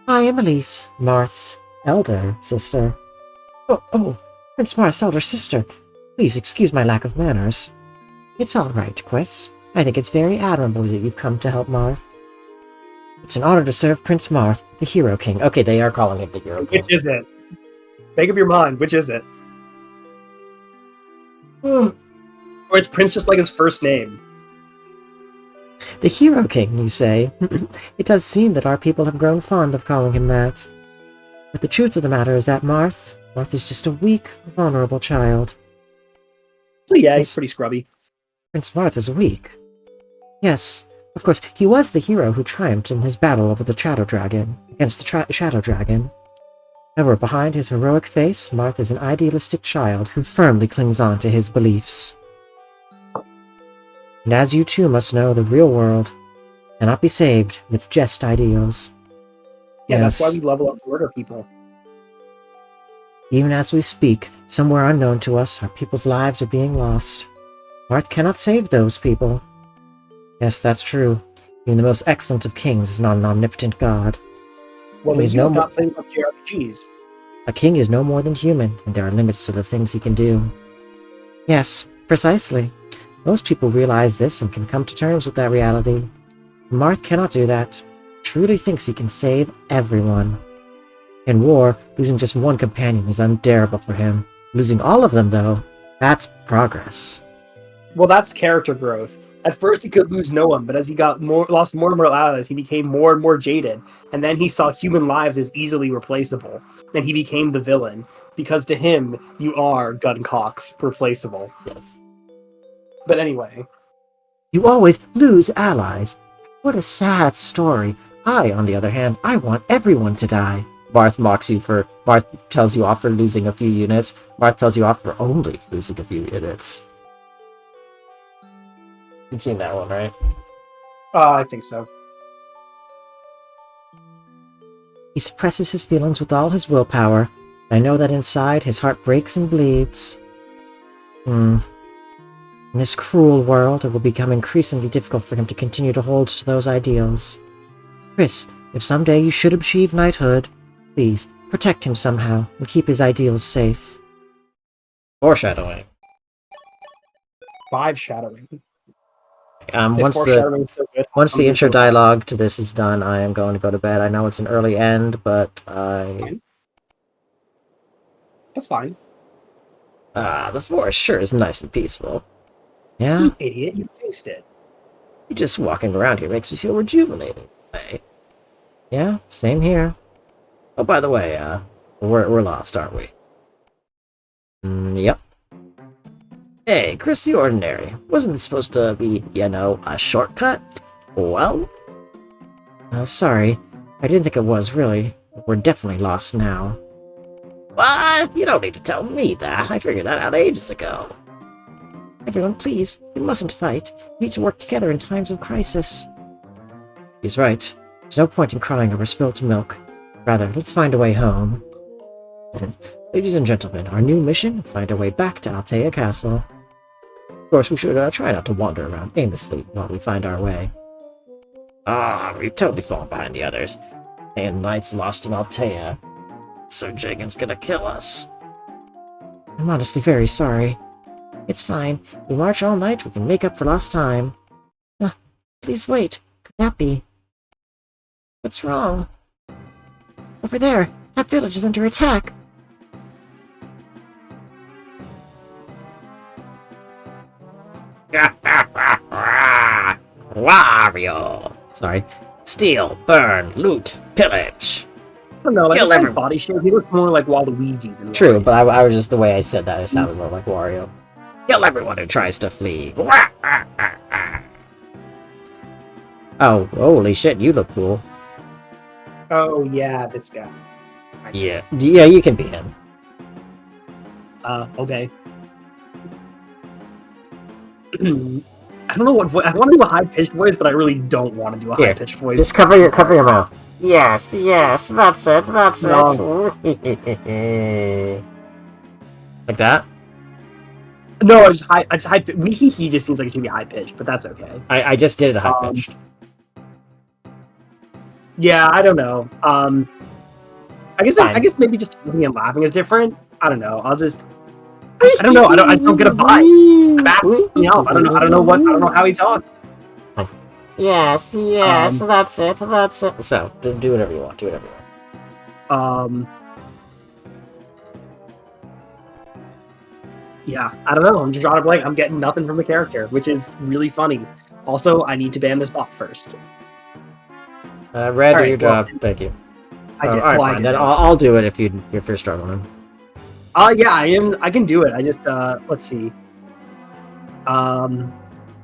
I am Elise, Marth's elder sister. Oh, Prince Marth's elder sister. Please excuse my lack of manners. It's all right, Chris. I think it's very admirable that you've come to help Marth. It's an honor to serve Prince Marth, the Hero King. Okay, they are calling him the Hero King. Which is it? Make up your mind. Which is it? Or is Prince just like his first name? The Hero King, you say? It does seem that our people have grown fond of calling him that. But the truth of the matter is that Marth is just a weak, vulnerable child. So yeah, he's pretty scrubby. Prince Marth is weak. Yes, of course, he was the hero who triumphed in his battle over the Shadow Dragon, against the Shadow Dragon. However, behind his heroic face, Marth is an idealistic child who firmly clings on to his beliefs. And as you too must know, the real world cannot be saved with just ideals. Yeah, Yes. that's why we level up to order people. Even as we speak, somewhere unknown to us, our people's lives are being lost. Marth cannot save those people. Yes, that's true. Even the most excellent of kings is not an omnipotent god. Well, King they is do no not play enough JRPGs. A king is no more than human, and there are limits to the things he can do. Yes, precisely. Most people realize this and can come to terms with that reality. Marth cannot do that. He truly thinks he can save everyone. In war, losing just one companion is unbearable for him. Losing all of them, though, that's progress. Well, that's character growth. At first, he could lose no one, but as he lost more and more allies, he became more and more jaded. And then he saw human lives as easily replaceable. And he became the villain. Because to him, you are Guncock's replaceable. Yes. But anyway. You always lose allies. What a sad story. I, on the other hand, I want everyone to die. Marth mocks you for... Marth tells you off for losing a few units. Marth tells you off for only losing a few units. You've seen that one, right? I think so. He suppresses his feelings with all his willpower. I know that inside his heart breaks and bleeds. In this cruel world, it will become increasingly difficult for him to continue to hold to those ideals. Chris, if someday you should achieve knighthood, please protect him somehow and keep his ideals safe. Foreshadowing. 5 shadowing. Once the intro dialogue to this is done, I am going to go to bed. I know it's an early end, but That's fine. The forest sure is nice and peaceful. Yeah? You idiot, you faced it. Just walking around here makes me feel rejuvenated. Yeah, same here. Oh, by the way, we're lost, aren't we? Yep. Hey, Chris the Ordinary. Wasn't this supposed to be, a shortcut? Well? Sorry. I didn't think it was, really. We're definitely lost now. What? You don't need to tell me that. I figured that out ages ago. Everyone, please. We mustn't fight. We need to work together in times of crisis. He's right. There's no point in crying over spilt milk. Rather, let's find a way home. Ladies and gentlemen, our new mission, find our way back to Altea Castle. Of course, we should try not to wander around aimlessly while we find our way. We've totally fallen behind the others. And Knights lost in Altea. Sir Jagan's gonna kill us. I'm honestly very sorry. It's fine. We march all night, we can make up for lost time. Please wait. Could that be? What's wrong? Over there! That village is under attack! Wario! Sorry. Steal, burn, loot, pillage! I don't know, like Kill his everyone. body shape, he looks more like Waluigi than True, Wario. but I was just the way I said that, it sounded more like Wario. Kill everyone who tries to flee! Oh, holy shit, you look cool. Oh yeah, this guy. Yeah, you can beat him. Okay. I don't know what voice. I want to do a high-pitched voice, but I really don't want to do a high-pitched voice. Just cover your mouth. Yes, that's it. No. Like that? No, it's high. It's high. He just seems like it should be high-pitched, but that's okay. I just did it high pitched. Yeah, I don't know. I guess maybe just talking and laughing is different. I don't know. I don't know. I don't get a vibe. I'm asking him. I don't know how he talks. Yes, that's it. So, do whatever you want. Yeah, I don't know. I'm just drawing a blank. I'm getting nothing from the character, which is really funny. Also, I need to ban this bot first. Red, All right, your job. Thank you. I did. Alright, Well, I fine. did. Then I'll do it if you're struggling. Yeah, I am. I can do it. I just let's see.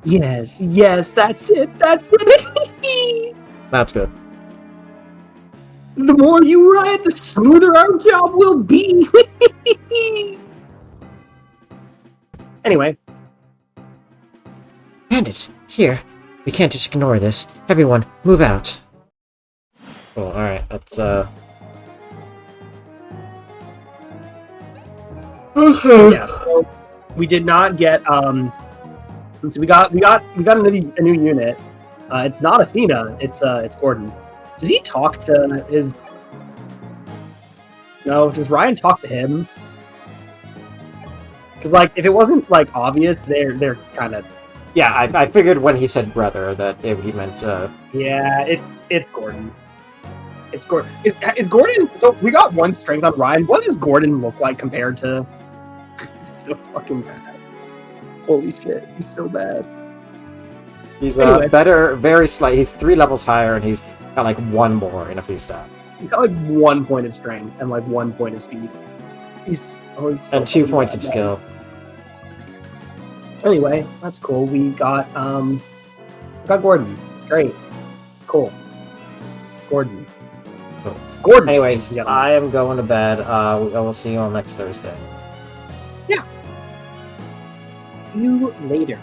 Yes, that's it. That's good. The more you ride, the smoother our job will be. Anyway. Bandits, here. We can't just ignore this. Everyone, move out. Cool, alright, let's Yeah, so we did not get so we got a new unit. It's not Athena, it's Gordon. Does he talk to his No, does Ryan talk to him? Because like if it wasn't like obvious, they're kind of Yeah, I figured when he said brother that he meant. yeah. It's Gordon. It's Gordon. Is Gordon? So we got one strength on Ryan. What does Gordon look like compared to? He's so fucking bad. Holy shit, he's so bad. He's Anyway. better, very slight. He's 3 levels higher, and he's got like 1 more in a few stats. He's got like 1 point of strength and like 1 point of speed. He's so And 2 fucking points bad, of man. skill. Anyway, that's cool. We got Gordon. Great. Cool. Gordon. Cool. Gordon. Anyways, ladies and I am going to bed. I will see you on next Thursday. gentlemen. See you later.